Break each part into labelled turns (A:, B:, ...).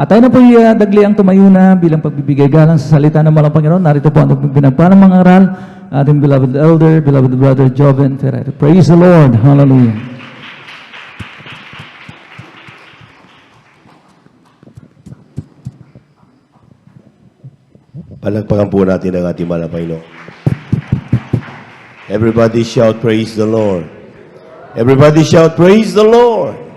A: At tayo na po dagli ang tumayo na bilang pagbibigay galang sa salita ng malang Panginoon. Narito po ang pinagpalang mga aral, ating beloved elder, beloved brother Joven Ferreira. Praise the Lord. Hallelujah.
B: Palagpakan po natin ang ating mahal na Panginoon. Everybody shout, praise the Lord. Everybody shout, praise the Lord.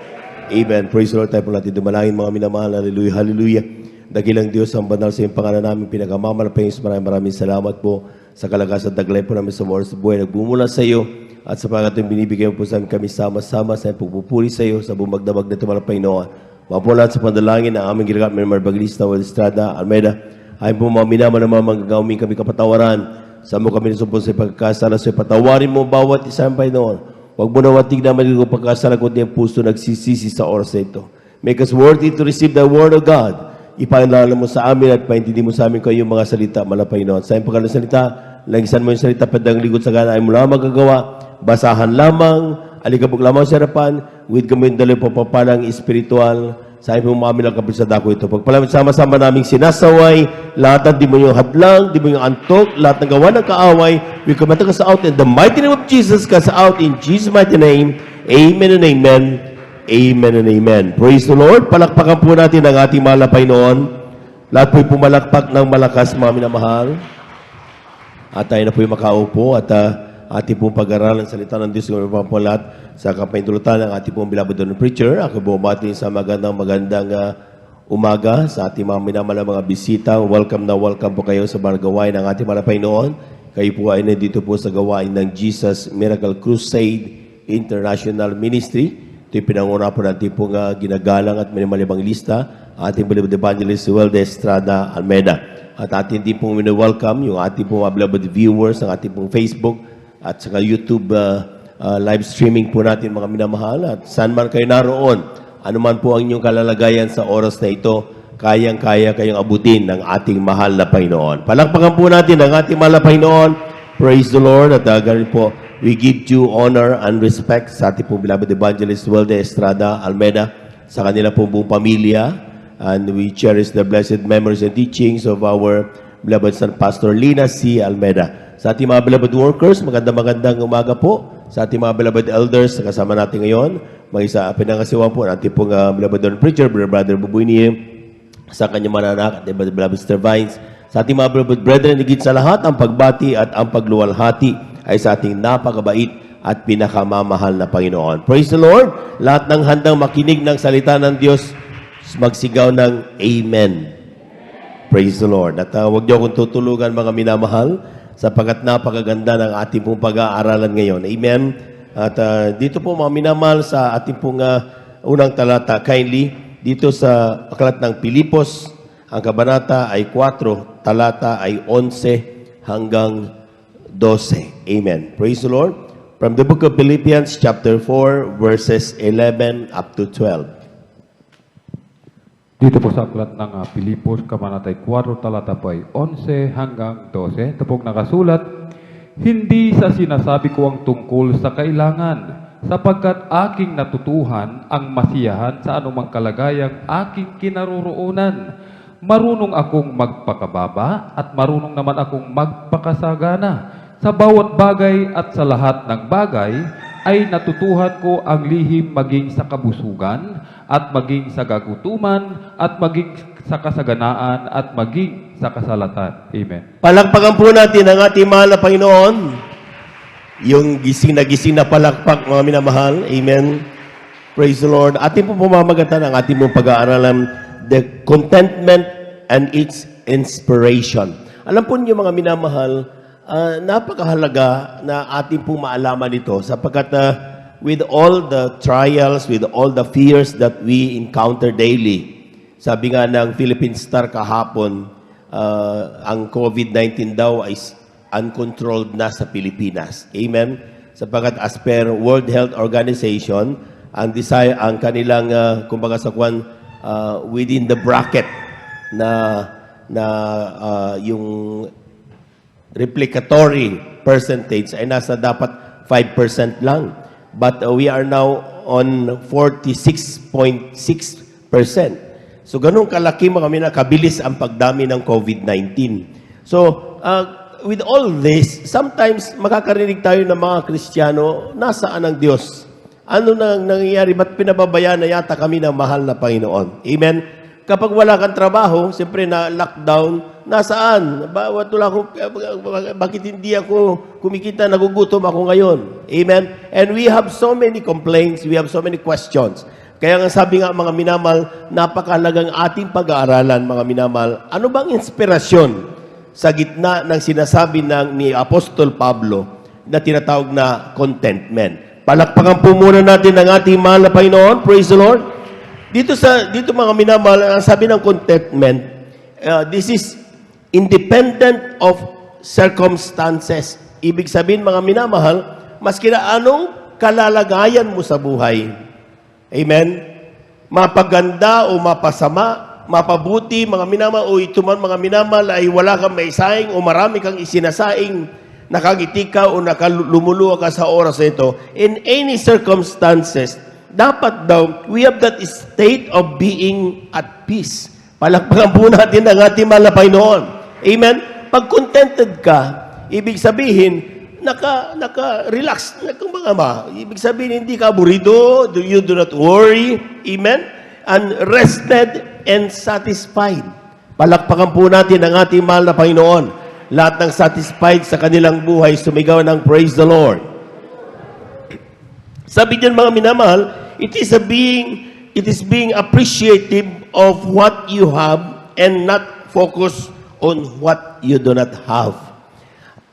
B: Amen. Praise the Lord. Tayo po natin dumalangin mga minamahal. Hallelujah. Hallelujah. Dakilang Diyos ang banal sa iyong pangalan namin. Pinagamamalapay maraming salamat po sa kalagasan at daglay po namin sa oras sa buhay. Nagbumula sa iyo at sa pangatong binibigay mo po sa amin kami sama-sama sa pagpupuri sa iyo sa bumagdamag na tumalapay noon. Mapulat sa panalangin na aming ginagamit ng Marbaglista, Estrada, Almeida. Ay po mga minaman na mga manggagawin kami kapatawaran. Sa mo kami nasumpon sa pagkasala sa patawarin mo bawat isang Panginoon. Huwag mo nawatig na maligo pagkasala kundi ang puso nagsisisi sa oras na ito. Make us worthy to receive the word of God. Ipaalala mo sa amin at paintindi mo sa amin kayong mga salita, malapay noon. Sa iyong pagkalang salita, lagisan mo yung salita, padang ligot sa gana, ay mo lamang magagawa, basahan lamang, alikabog lamang sa harapan, with kami yung daloy papapalang espiritual, sa iyong umamin ang kapisada ko ito. Pagpalamit sama-sama naming sinasaway, lahat di mo yung hadlang, di mo yung antok, lahat ng gawa ng kaaway, we commit us out in the mighty name of Jesus, cast out in Jesus' mighty name. Amen and amen. Amen and amen. Praise the Lord. Palakpakan po natin ang ating malapay noon. Lahat po'y pumalakpak ng malakas, mga minamahal. At tayo na po'y makaupo at ating pong pag-aralan salita ng Diyos ng mga lahat sa kapaintulutan ng ating pong beloved Don Preacher. Ako bumati sa magandang umaga sa ating mga minamahal mga bisita. Welcome na welcome po kayo sa mga gawain ng ating malapay noon. Kayo po ay nandito po sa gawain ng Jesus Miracle Crusade International Ministry. Ito yung pinanguna po natin pong ginagalang at minimalibang lista, ating beloved evangelist Welde Estrada Almeida. At ating din pong welcome yung ating pong beloved viewers ng ating pong Facebook at saka YouTube live streaming po natin mga minamahal. At saan man kayo naroon, anuman po ang inyong kalalagayan sa oras na ito, kayang-kaya kayong abutin ng ating mahal na Panginoon. Palakpakan po natin ang ating mahal na Panginoon. Praise the Lord. At ganun po, we give due honor and respect sa ating pong beloved evangelist Welde Estrada Almeida, sa kanila pong buong pamilya. And we cherish the blessed memories and teachings of our beloved son Pastor Lina C. Almeida. Sa ating mga beloved workers, magandang umaga po. Sa ating mga beloved elders, kasama natin ngayon, mga isa pinangasiwa po natin pong beloved Don Preacher, Brother Bubuy Niye, sa kanyang mananak at beloved Sister Vines. Sa ating mga beloved brethren, higit sa lahat, ang pagbati at ang pagluwalhati ay sa ating napakabait at pinakamamahal na Panginoon. Praise the Lord! Lahat ng handang makinig ng salita ng Diyos, magsigaw ng Amen. Praise the Lord. At huwag niyo akong tutulugan mga minamahal, sapagkat napakaganda ng ating pong pag-aaralan ngayon. Amen. At dito po mga minamahal sa ating pong unang talata, kindly, dito sa aklat ng Pilipos, ang kabanata ay 4, talata ay 11 hanggang 12. Amen. Praise the Lord. From the book of Philippians, chapter 4, verses 11 up to 12.
C: Dito po sa aklat ng Pilipos, kabanata 4, talata po ay 11 hanggang 12. Ito pong nakasulat, hindi sa sinasabi ko ang tungkol sa kailangan, sapagkat aking natutuhan ang masiyahan sa anumang kalagayang aking kinaroroonan. Marunong akong magpakababa at marunong naman akong magpakasagana. Sa bawat bagay at sa lahat ng bagay ay natutuhan ko ang lihim maging sa kabusugan at maging sa kagutuman at maging sa kasaganaan at maging sa kasalatan. Amen.
B: Palakpakan po natin ang ating mahal na Panginoon. Yung gising na palakpak, mga minamahal. Amen. Praise the Lord. Ating po pumamagatan ang ating pong pag-aaralan, the contentment and its inspiration. Alam po niyo mga minamahal, napakahalaga na ating pong maalaman ito sapagkat with all the trials, with all the fears that we encounter daily, sabi nga ng Philippine Star kahapon, ang COVID-19 daw ay uncontrolled na sa Pilipinas. Amen? Sapagkat as per World Health Organization, ang kanilang, kumbaga sa kwan, within the bracket na yung replicatory percentage ay nasa dapat 5% lang. But we are now on 46.6%. So, ganun kalaki mga kabilis ang pagdami ng COVID-19. So, with all this, sometimes makakarinig tayo ng mga Kristiyano, nasaan ang Diyos? Ano nang nangyayari? Ba't pinababayaan na yata kami ng mahal na Panginoon? Amen? Kapag wala kang trabaho, siyempre na lockdown, nasaan? Bakit hindi ako kumikita, nagugutom ako ngayon? Amen? And we have so many complaints, we have so many questions. Kaya nga sabi nga mga minamal, napakalagang ating pag-aaralan mga minamal, ano bang inspirasyon sa gitna ng sinasabi ni Apostol Pablo na tinatawag na contentment? Palakpakan po muna natin ang ating mahal na Panginoon. Praise the Lord. Dito mga minamal, ang sabi ng contentment, this is independent of circumstances. Ibig sabihin mga minamahal, maski na anong kalalagayan mo sa buhay, amen? Mapaganda o mapasama, mapabuti, mga minamahal, o ito man mga minamahal ay wala kang maisaing o marami kang isinasaing, nakangiti ka o nakalumuluwa ka sa oras na ito, in any circumstances, dapat daw, we have that state of being at peace. Palakpakan po natin ang ating mahal na Panginoon. Amen? Pag contented ka, ibig sabihin, naka-relax, ibig sabihin, hindi ka aburido, you do not worry, amen? And rested and satisfied. Palakpakan po natin ang ating mahal na Panginoon. Lahat ng satisfied sa kanilang buhay, sumigaw ng praise the Lord. Sabi diyan mga minamahal, it is being appreciative of what you have and not focus on what you do not have.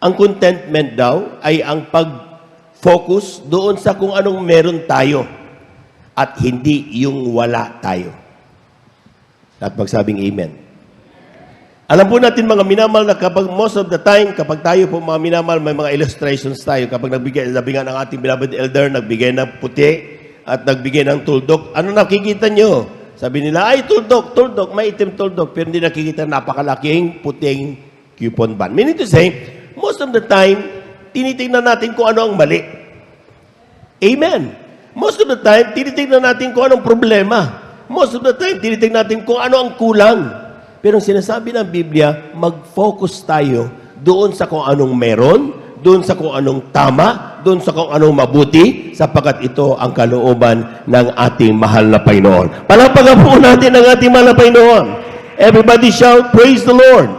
B: Ang contentment daw ay ang pag-focus doon sa kung anong meron tayo at hindi yung wala tayo. At magsabing amen. Alam po natin mga minamal na kapag most of the time, kapag tayo po mga minamal, may mga illustrations tayo. Kapag nagbigay ng ating beloved elder, nagbigay ng puti at nagbigay ng tuldok, ano nakikita nyo? Sabi nila, ay tuldok, may itim tuldok. Pero hindi nakikita napakalaking puting coupon band. Meaning to say, most of the time, tinitingnan natin kung ano ang mali. Amen. Most of the time, tinitingnan natin kung anong problema. Most of the time, tinitingnan natin kung ano ang kulang. Pero sinasabi ng Biblia, mag-focus tayo doon sa kung anong meron, doon sa kung anong tama, doon sa kung anong mabuti, sapagkat ito ang kalooban ng ating mahal na Panginoon. Palakpakan po natin ang ating mahal na Panginoon. Everybody shout, praise the Lord.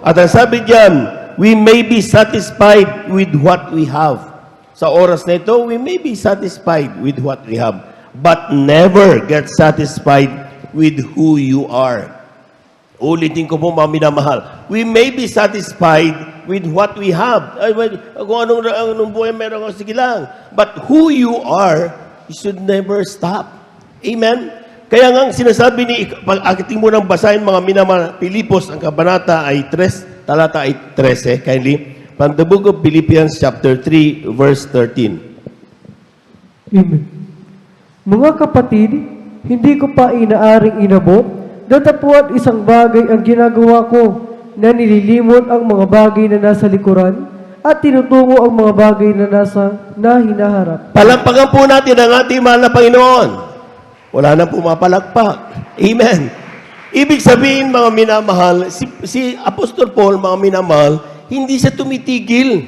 B: At ang sabi diyan, we may be satisfied with what we have. Sa oras na ito, we may be satisfied with what we have, but never get satisfied with who you are. Ulitin ko po mga minamahal. We may be satisfied with what we have. Kung anong buhay meron ko, sige lang. But who you are, you should never stop. Amen? Kaya nga sinasabi pag-akiting mo ng basahin mga minamahal, Pilipos, ang kabanata ay 3, talata ay 13, kindly. From the book of Philippians chapter 3, verse 13.
D: Amen. Mga kapatid, hindi ko pa inaaring inabot, datapwat isang bagay ang ginagawa ko na nililimot ang mga bagay na nasa likuran at tinutungo ang mga bagay na hinaharap.
B: Palampagan po natin ang ating mahal na Panginoon. Wala nang pumapalakpak. Amen. Ibig sabihin, mga minamahal, si Apostol Paul, mga minamahal, hindi siya tumitigil.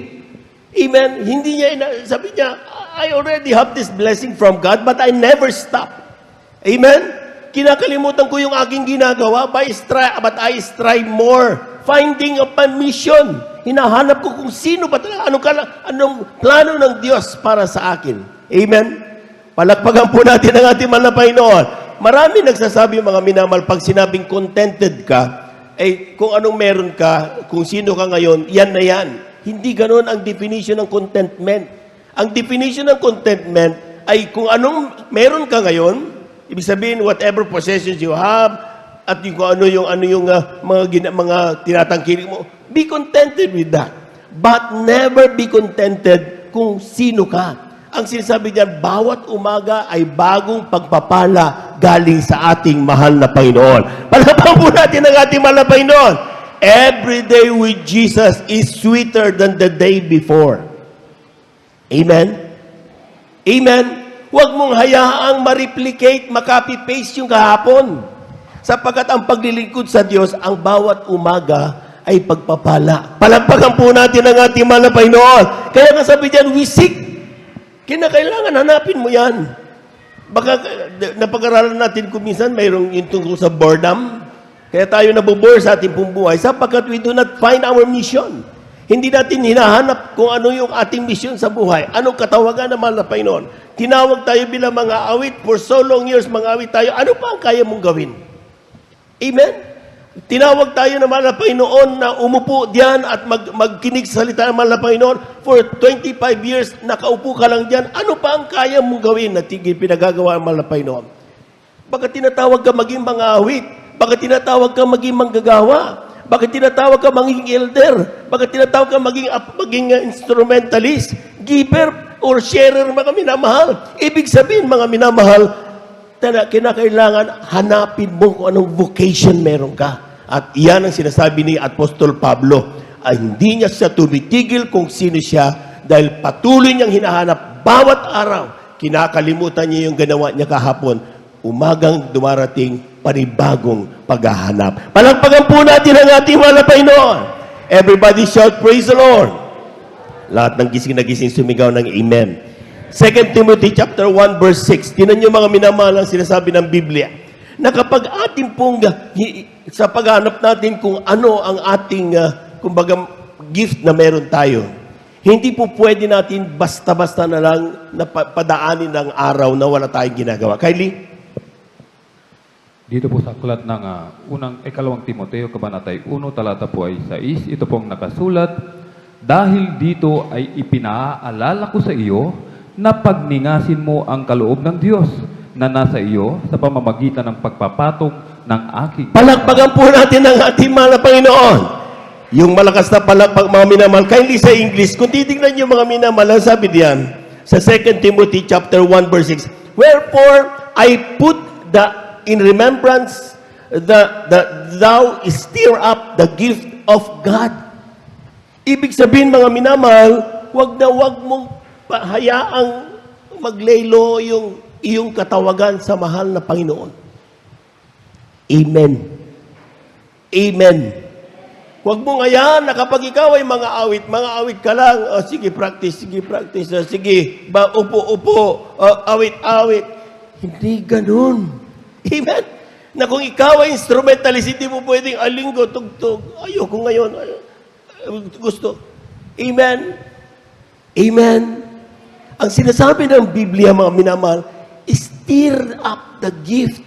B: Amen. Hindi niya, sabi niya, I already have this blessing from God, but I never stop. Amen. Kinakalimutan ko yung aking ginagawa, but I strive more. Finding of my mission. Hinahanap ko kung sino ba talaga, anong plano ng Diyos para sa akin. Amen? Palakpagan po natin ang ating mahal na Panginoon. Marami nagsasabi mga minamal, pag sinabing contented ka, kung anong meron ka, kung sino ka ngayon, yan na yan. Hindi ganoon ang definition ng contentment. Ang definition ng contentment ay kung anong meron ka ngayon, ibig sabihin, whatever possessions you have, at kung ano yung mga tinatangkilik mo, be contented with that. But never be contented kung sino ka. Ang sinasabi diyan, bawat umaga ay bagong pagpapala galing sa ating mahal na Panginoon. Palapang po natin ang ating mahal na Panginoon. Every day with Jesus is sweeter than the day before. Amen? Amen? Huwag mong hayaang ma-replicate, ma-copy-paste yung kahapon. Sapagkat ang paglilingkod sa Diyos, ang bawat umaga ay pagpapala. Palagpagan po natin ang ating mahal na Panginoon. Kaya nga sabi diyan, we seek. Kinakailangan, hanapin mo yan. Baka napag-aralan natin kung minsan mayroong yung tungkol sa boredom. Kaya tayo nabobore sa ating pong buhay sapagkat we do not find our mission. Hindi natin hinahanap kung ano yung ating mission sa buhay. Anong katawagan ng mahal na Panginoon? Tinawag tayo bilang mga awit. For so long years, mga awit tayo. Ano pa ang kaya mong gawin? Amen? Tinawag tayo ng mahal na Panginoon na umupo diyan at magkinig sa salita ng mahal na Panginoon. For 25 years, nakaupo ka lang diyan. Ano pa ang kaya mong gawin na pinagagawa ng mahal na Panginoon? Baka tinatawag ka maging mga awit. Baka tinatawag ka maging manggagawa. Bakit tinatawag ka maging elder? Bakit tinatawag ka maging instrumentalist, giver, or sharer, mga minamahal? Ibig sabihin, mga minamahal, kinakailangan hanapin mo kung anong vocation meron ka. At iyan ang sinasabi ni Apostol Pablo. Ay hindi niya siya tumitigil kung sino siya dahil patuloy niyang hinahanap bawat araw. Kinakalimutan niya yung ginawa niya kahapon. Umagang dumarating panibagong paghahanap. Palagpagan po natin ang ating mahal na Panginoon. Everybody shout, praise the Lord. Lahat ng gising na gising sumigaw ng amen. 2 Timothy chapter 1 verse 6. Tinan niyo mga minamahal ang sinasabi ng Biblia. Na kapag ating pong sa paghanap natin kung ano ang ating kumbaga gift na meron tayo, hindi po pwede natin basta-basta na lang padaanin ng araw na wala tayong ginagawa. Kylie?
C: Dito po sa aklat ng ikalawang Timoteo, kabanatay 1, talata po ay 6, ito pong nakasulat, dahil dito ay ipinaalala ko sa iyo na pagningasin mo ang kaloob ng Diyos na nasa iyo sa pamamagitan ng pagpapatong ng aking...
B: Palakpagan po natin ang ating mahal na Panginoon. Yung malakas na palakpag, mga minamahal, kindly sa English, kung titignan niyo mga minamahal, sabi diyan, sa 2 Timothy chapter 1 verse 6, wherefore I put in remembrance that thou stir up the gift of God. Ibig sabihin, mga minamahal, wag mong hayaang maglelo yung iyong katawagan sa mahal na Panginoon. Amen. Amen. Huwag mong hayaan na kapag ikaw ay mga awit ka lang, sige, practice, sige, upo, awit. Hindi ganun. Amen? Na kung ikaw ay instrumentalist, hindi mo pwedeng alinggo, tugtog. Ayoko ngayon. Gusto. Amen? Amen? Ang sinasabi ng Biblia, mga minamahal, stir up the gift.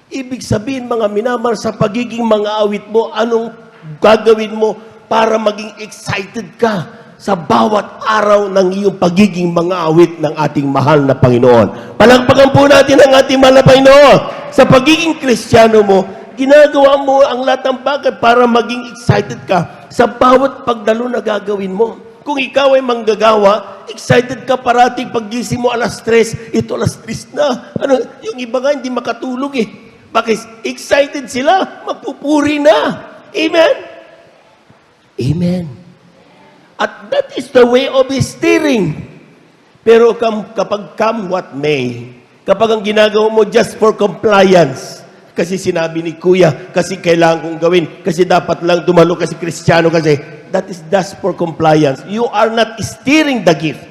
B: Ibig sabihin, mga minamahal, sa pagiging mga awit mo, anong gagawin mo para maging excited ka sa bawat araw ng iyong pagiging mga awit ng ating mahal na Panginoon. Palagpagan po natin ang ating mahal na Panginoon. Sa pagiging Kristiyano mo, ginagawa mo ang lahat ng bagay para maging excited ka sa bawat pagdalo na gagawin mo. Kung ikaw ay manggagawa, excited ka parating paggising mo alas 3, ito alas 3 na. Yung iba nga hindi makatulog eh. Bakit? Excited sila, magpupuri na. Amen? Amen. At that is the way of steering. Pero kapag come what may, kapag ang ginagawa mo just for compliance, kasi sinabi ni Kuya, kasi kailangan kong gawin, kasi dapat lang dumalo kasi Kristiyano kasi, that is just for compliance. You are not steering the gift.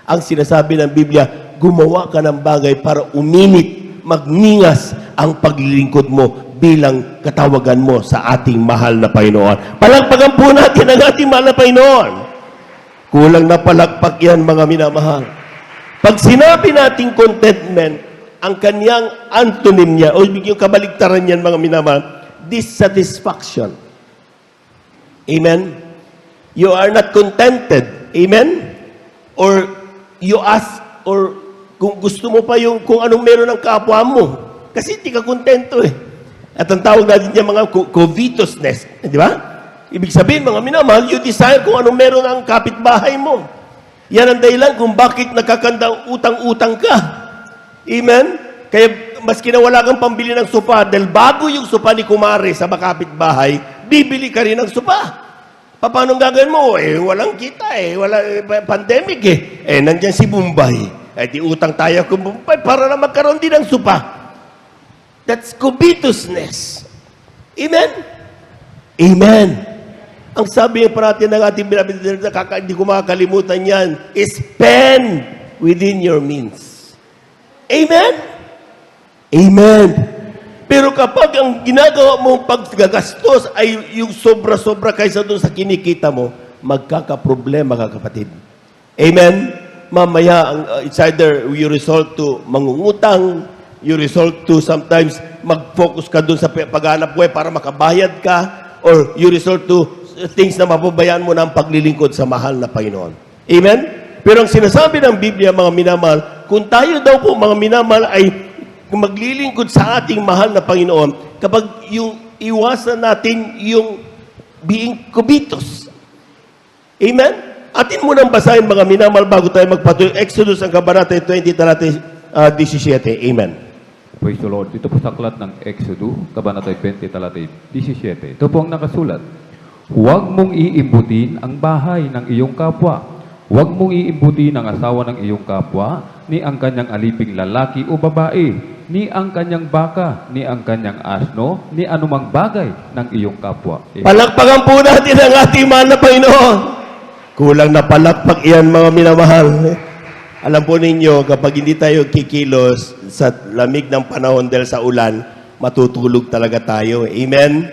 B: Ang sinasabi ng Biblia, gumawa ka ng bagay para uminit, magningas ang paglilingkod mo bilang katawagan mo sa ating mahal na Panginoon. Palagpagan po natin ang ating mahal na Panginoon. Kulang na palagpag yan, mga minamahal. Pag sinabi nating contentment, ang kanyang antonym niya, o yung kabaligtaran niyan, mga minamahal, dissatisfaction. Amen? You are not contented. Amen? Or you ask, or kung gusto mo pa yung kung anong meron ng kapwa mo. Kasi hindi ka kontento eh. At ang tawag natin niya mga covetousness. Di ba? Ibig sabihin, mga minamahal, you desire kung anong meron ang kapitbahay mo. Yan ang dahilan kung bakit nakakandang utang-utang ka. Amen? Kaya maski na wala kang pambili ng sopa, dahil bago yung sopa ni Kumare sa makapitbahay, bibili ka rin ng sopa. Paano gagawin mo? Walang kita wala pandemic nandyan si Bombay. Di utang tayo kung Bombay para na magkaroon din ng sopa. That's covetousness. Amen? Amen. Ang sabi parati ng ating binabidin, hindi ko makakalimutan yan, spend within your means. Amen? Amen. Pero kapag ang ginagawa mong paggagastos ay yung sobra-sobra kaysa doon sa kinikita mo, magkakaproblema ka, kapatid. Amen? Mamaya, it's either you resort to mangungutang, you resort to sometimes mag-focus ka doon sa paghanap buhay para makabayad ka, or you resort to things na mapabayaan mo na ang paglilingkod sa mahal na Panginoon. Amen? Pero ang sinasabi ng Biblia, mga minamahal, kung tayo daw po, mga minamahal, ay maglilingkod sa ating mahal na Panginoon, kapag yung iwasan natin yung being covetous. Amen? Atin mo nang basahin, mga minamahal, bago tayo magpatuloy. Exodus, ang kabanata 20, talata 17. Amen.
C: Praise the Lord. Dito po sa aklat ng Exodus, kabanata 20, talata 17. Ito po ang nakasulat. Huwag mong iimbutin ang bahay ng iyong kapwa. Huwag mong iimbutin ang asawa ng iyong kapwa, ni ang kanyang aliping lalaki o babae, ni ang kanyang baka, ni ang kanyang asno, ni anumang bagay ng iyong kapwa.
B: Palakpakan po natin ang ating mahal na Panginoon. Kulang na palakpak iyan, mga minamahal. Alam po ninyo, kapag hindi tayo kikilos sa lamig ng panahon dahil sa ulan, matutulog talaga tayo. Amen?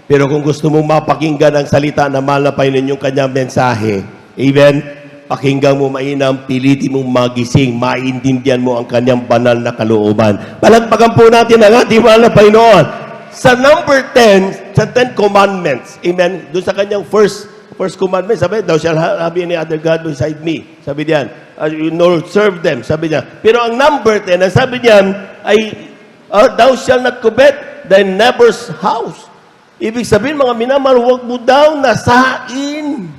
B: Pero kung gusto mong mapakinggan ang salita na mahal na Panginoon, yung kanyang mensahe, amen? Pakinggan mo mainam, pilitin mong magising, maintindihan mo ang kanyang banal na kalooban. Palagpagan po natin ang ating mahal na Panginoon. Sa number 10, sa 10 commandments, amen, doon sa kanyang first commandment, sabi, thou shalt have any other God beside me. Sabi diyan, you nor serve them, sabi niya. Pero ang number 10, ang sabi diyan ay, thou shalt not covet thy neighbor's house. Ibig sabihin, mga minamahal, huwag mo daw nasain.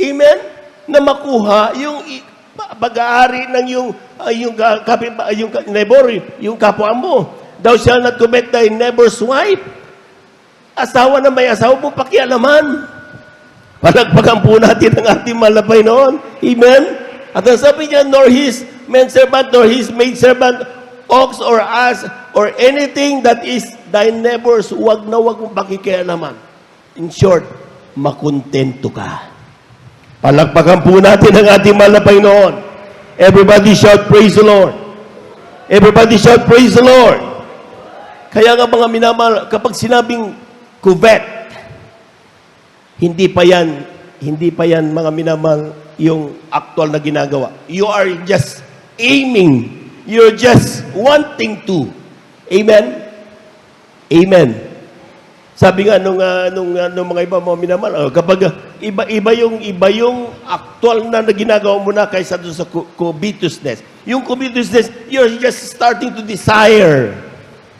B: Amen? Na makuha yung pag-aari ng yung neighbor, yung kapwa mo. Thou shalt not covet thy neighbor's wife. Asawa na may asawa mo, pakialaman. Palagpagan po natin ang ating mahal na Panginoon. Amen? At ang sabi niya, nor his manservant, nor his maidservant, ox or ass, or anything that is thy neighbor's, huwag na huwag mong pakikialaman. In short, makontento ka. Palakpakan po natin ang ating mahal na Panginoon. Everybody shout, praise the Lord. Everybody shout, praise the Lord. Kaya nga, mga minamahal, kapag sinabing covet, hindi pa yan, mga minamahal, yung actual na ginagawa. You are just aiming. You're just wanting to. Amen? Amen. Sabi nga nung mga iba, mga minamahal, kapag iba yung actual na ginagawa mo na kaysa doon sa covetousness. Yung covetousness, you're just starting to desire.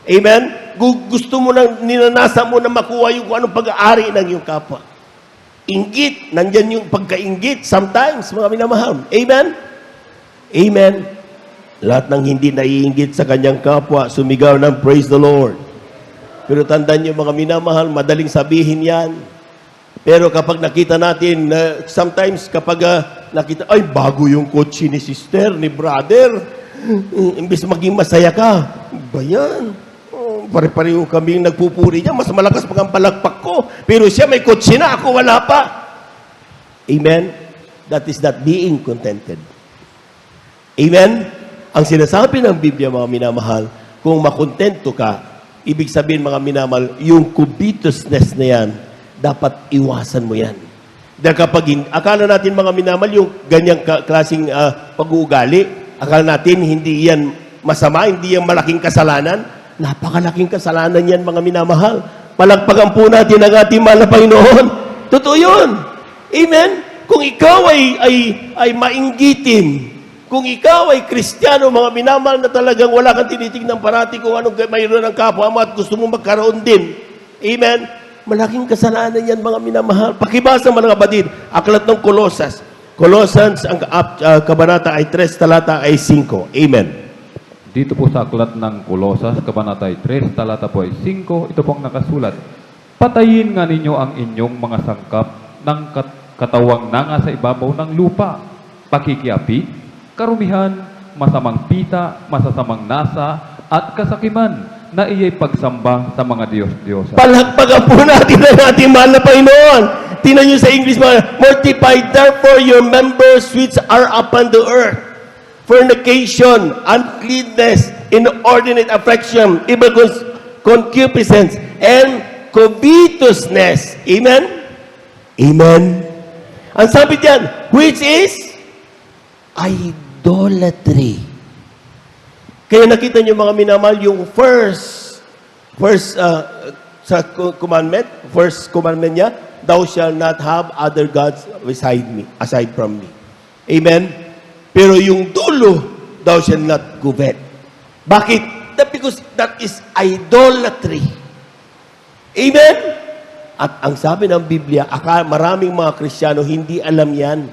B: Amen? Gusto mo nang ninanasa mo na makuha yung kung anong pag-aari ng iyong kapwa. Inggit, nandyan yung pagkainggit sometimes, mga minamahal. Amen? Amen. Lahat ng hindi naiinggit sa kanyang kapwa, sumigaw ng praise the Lord. Pero tandaan niyo, mga minamahal, madaling sabihin yan. Pero kapag nakita natin, sometimes kapag nakita, ay, bago yung kotse ni sister, ni brother, imbis maging masaya ka, ba yan? Pare-pareho kaming nagpupuri niya, mas malakas pag ang palakpak ko. Pero siya may kotse na, ako wala pa. Amen? That is not being contented. Amen? Ang sinasabi ng Biblia, mga minamahal, kung makontento ka, ibig sabihin, mga minamahal, yung covetousness na yan, dapat iwasan mo yan. Dahil kapag, akala natin, mga minamahal, yung ganyang klaseng pag-uugali, akala natin, hindi yan masama, hindi yan malaking kasalanan. Napakalaking kasalanan yan, mga minamahal. Palagpagan po natin ang ating mahal na Panginoon. Totoo yun. Amen? Kung ikaw ay mainggitin, kung ikaw ay Kristiyano, mga minamahal, na talagang wala kang tinitignan parati kung anong mayroon ng kapwa mo at gusto mong magkaroon din. Amen? Malaking kasalanan yan, mga minamahal. Pakibasa, mga kapatid, aklat ng Colossus. Colossians, ang kabanata ay 3, talata ay 5. Amen.
C: Dito po sa aklat ng Colosas, kabanata 3, talata po ay 5, ito pong nakasulat. Patayin nga ninyo ang inyong mga sangkap ng katawang nanga sa ibabaw ng lupa. Pakikiapi, karumihan, masamang pita, masasamang nasa, at kasakiman na iya'y pagsamba sa mga Diyos-Diyosan.
B: Palakpakan po natin ang ating mahal na Panginoon. Tingnan nyo sa English, mortify therefore your members which are upon the earth. Fornication, uncleanness, inordinate affection, evil concupiscence, and covetousness. Amen? Amen? Ang sabi diyan, which is idolatry. Kaya nakita niyo mga minamahal, yung first sa commandment, first commandment niya, thou shalt not have other gods aside from me. Amen? Pero yung dulo, thou shalt not covet. Bakit? Because that is idolatry. Amen? At ang sabi ng Biblia, maraming mga Kristiyano hindi alam yan.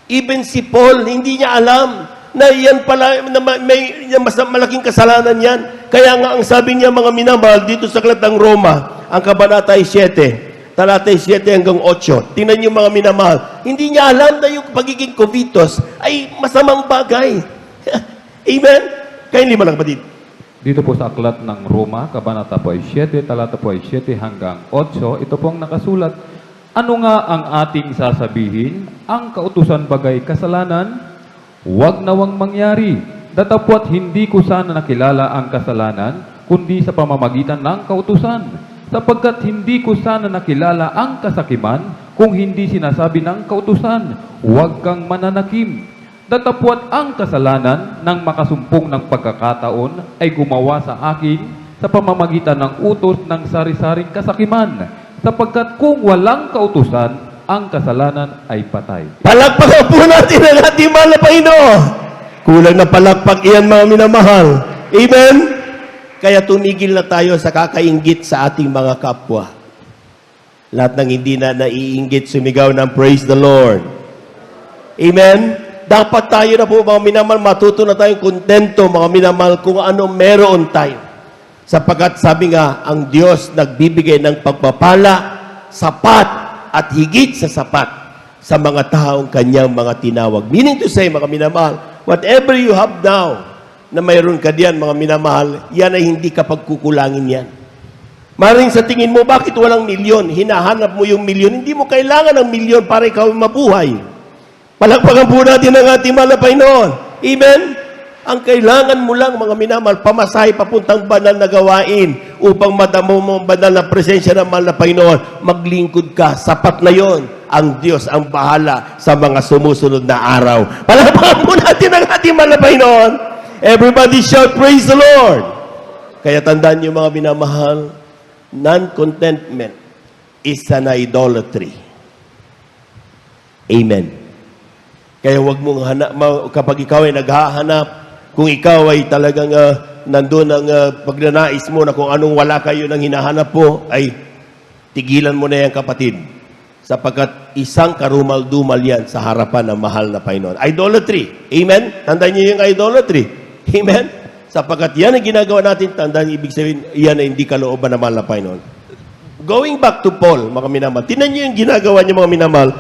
B: Even si Paul, hindi niya alam na yan pala, na may mas malaking kasalanan yan. Kaya nga ang sabi niya mga minamahal dito sa aklat ng Roma, ang kabanata 7, talata 7 hanggang 8. Tingnan niyo mga minamahal, hindi niya alam na yung pagiging covetous ay masamang bagay. Amen? Kaya hindi lang batid.
C: Dito po sa aklat ng Roma, kabanata po ay 7, talata po ay 7 hanggang 8, ito pong nakasulat, ano nga ang ating sasabihin? Ang kautusan bagay kasalanan? Huwag nawang mangyari. Datapwat hindi ko sana nakilala ang kasalanan, kundi sa pamamagitan ng kautusan. Sapagkat hindi ko sana nakilala ang kasakiman, kung hindi sinasabi ng kautusan, huwag kang mananakim. Datapwat ang kasalanan ng makasumpong ng pagkakataon ay gumawa sa akin sa pamamagitan ng utos ng sari-saring kasakiman. Sapagkat kung walang kautusan, ang kasalanan ay patay.
B: Palakpakan po natin ang ating mahal na Panginoon. Kulang na palakpak iyan mga minamahal. Amen? Kaya tumigil na tayo sa kakainggit sa ating mga kapwa. Lahat ng hindi na naiinggit, sumigaw ng praise the Lord. Amen? Dapat tayo na po mga minamahal, matuto na tayong kontento mga minamahal kung ano meron tayo. Sapagkat sabi nga, ang Diyos nagbibigay ng pagpapala, sapat, at higit sa sapat sa mga taong kanyang mga tinawag. Meaning to say, mga minamahal, whatever you have now, na mayroon ka diyan, mga minamahal, yan ay hindi ka pagkukulangin yan. Maring sa tingin mo, bakit walang milyon? Hinahanap mo yung milyon. Hindi mo kailangan ng milyon para ikaw mabuhay. Palakpakan po natin ang ating mahal na Panginoon. Amen? Ang kailangan mo lang, mga minamahal, pamasahe papuntang banal na gawain upang madamo mo ang banal na presensya ng mahal na Panginoon. Maglingkod ka. Sapat na yon. Ang Diyos ang bahala sa mga sumusunod na araw. Palakpakan po natin ang ating mahal na Panginoon. Everybody shout, praise the Lord. Kaya tandaan niyo mga minamahal, non-contentment is an idolatry. Amen. Kaya huwag mong kapag ikaw ay naghahanap, kung ikaw ay talagang nandun ang pagnanais mo na kung anong wala kayo nang hinahanap po, ay tigilan mo na yan kapatid. Sapagkat isang karumal-dumal yan sa harapan ng mahal na Panginoon. Idolatry. Amen? Tandaan niyo yung idolatry. Amen? Sapagkat yan ang ginagawa natin, tandaan, ibig sabihin, yan ay hindi kalooban ng mahal na Panginoon. Going back to Paul, mga minamahal, tinan niyo yung ginagawa niyo, mga minamahal.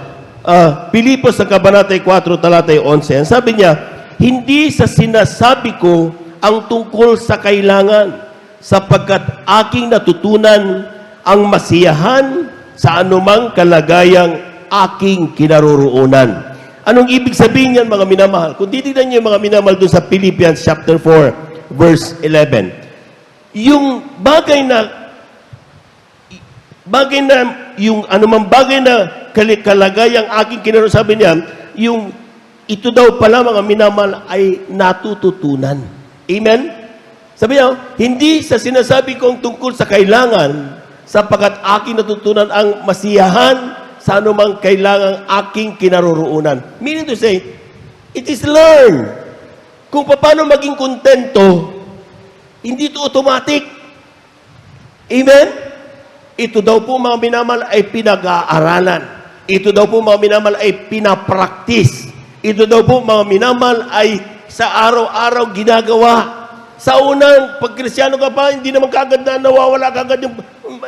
B: Pilipos sa kabanata 4, talata 11, sabi niya, hindi sa sinasabi ko ang tungkol sa kailangan, sapagkat aking natutunan ang masiyahan sa anumang kalagayang aking kinaroroonan. Anong ibig sabihin yan, mga minamahal? Kung titignan niyo mga minamahal doon sa Philippians chapter 4, verse 11, yung bagay na yung anumang bagay na kalagayang aking kinaroroonan, sabi niya, yung ito daw pala mga minamahal ay natututunan. Amen? Sabi niya, hindi sa sinasabi kong tungkol sa kailangan, sapagkat aking natutunan ang masiyahan sa anumang kailangang aking kinaroroonan. Meaning to say, it is learned. Kung paano maging kontento, hindi ito automatic. Amen? Ito daw po mga minamahal ay pinag-aaralan. Ito daw po mga minamahal ay pinapraktis. Ito daw po mga minamahal ay sa araw-araw ginagawa. Sa unang, pag Kristyano ka pa, hindi naman kagad na nawawala kagad yung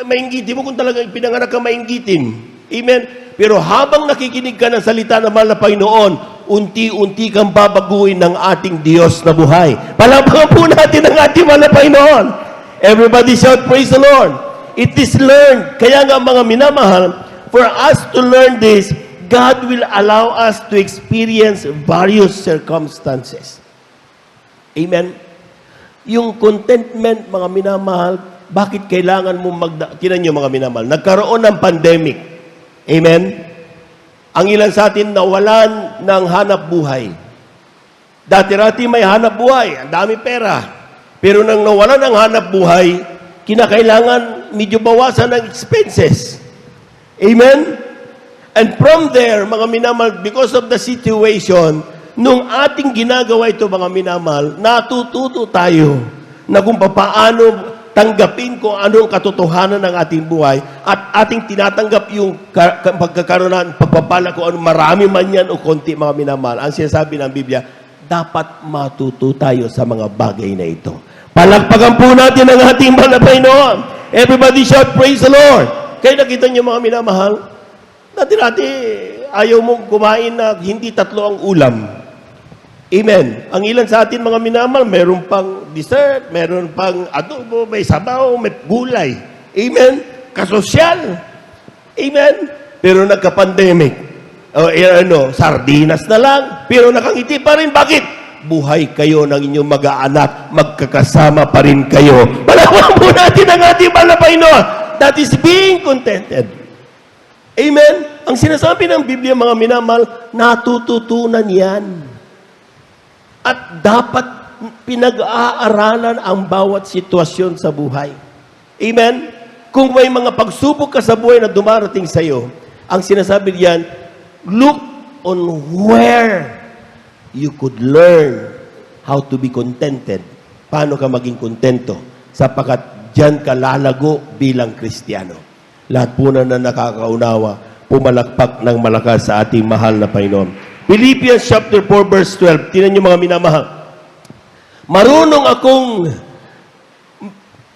B: mainggitin mo kung talagang pinanganak ka mainggitin. Amen? Pero habang nakikinig ka ng salita ng mahal na Panginoon, unti-unti kang babaguhin ng ating Diyos na buhay. Palakpakan po natin ang ating mahal na Panginoon. Everybody shout, praise the Lord. It is learned. Kaya nga mga minamahal, for us to learn this, God will allow us to experience various circumstances. Amen? Yung contentment, mga minamahal, bakit kailangan mo tinan nyo mga minamahal, nagkaroon ng pandemic. Amen? Ang ilan sa atin nawalan ng hanap buhay. Dati-rati may hanap buhay, ang dami pera. Pero nang nawalan ng hanap buhay, kinakailangan medyo bawasan ng expenses. Amen? And from there, mga minamahal, because of the situation, nung ating ginagawa ito, mga minamahal, natututo tayo na kung paano tanggapin kung anong katotohanan ng ating buhay at ating tinatanggap yung pagkakaroon ng pagpapala kung ano, marami man yan o konti, mga minamahal. Ang sinasabi ng Biblia, dapat matuto tayo sa mga bagay na ito. Palakpakan po natin ang ating mahal na Panginoon. Everybody shout, praise the Lord. Kaya nakita niyo mga minamahal, dati-dati ayaw mong kumain na hindi 3 ang ulam. Amen. Ang ilan sa atin mga minamahal, meron pang dessert, meron pang adobo, may sabaw, may gulay. Amen. Kasosyal. Amen. Pero nagka-pandemic. Sardinas na lang. Pero nakangiti pa rin. Bakit? Buhay kayo ng inyong mag-aanak. Magkakasama pa rin kayo. Palawang po natin ang ating mahal na Panginoon. That is being contented. Amen. Ang sinasabi ng Biblia mga minamahal, natututunan yan. At dapat pinag-aaralan ang bawat sitwasyon sa buhay. Amen? Kung may mga pagsubok ka sa buhay na dumarating sa iyo, ang sinasabi diyan, look on where you could learn how to be contented. Paano ka maging kontento? Sapagkat diyan ka lalago bilang Kristiyano. Lahat po na nakakaunawa, pumalakpak ng malakas sa ating mahal na Panginoon. Philippians chapter 4 verse 12. Tingnan niyo mga minamahal. Marunong akong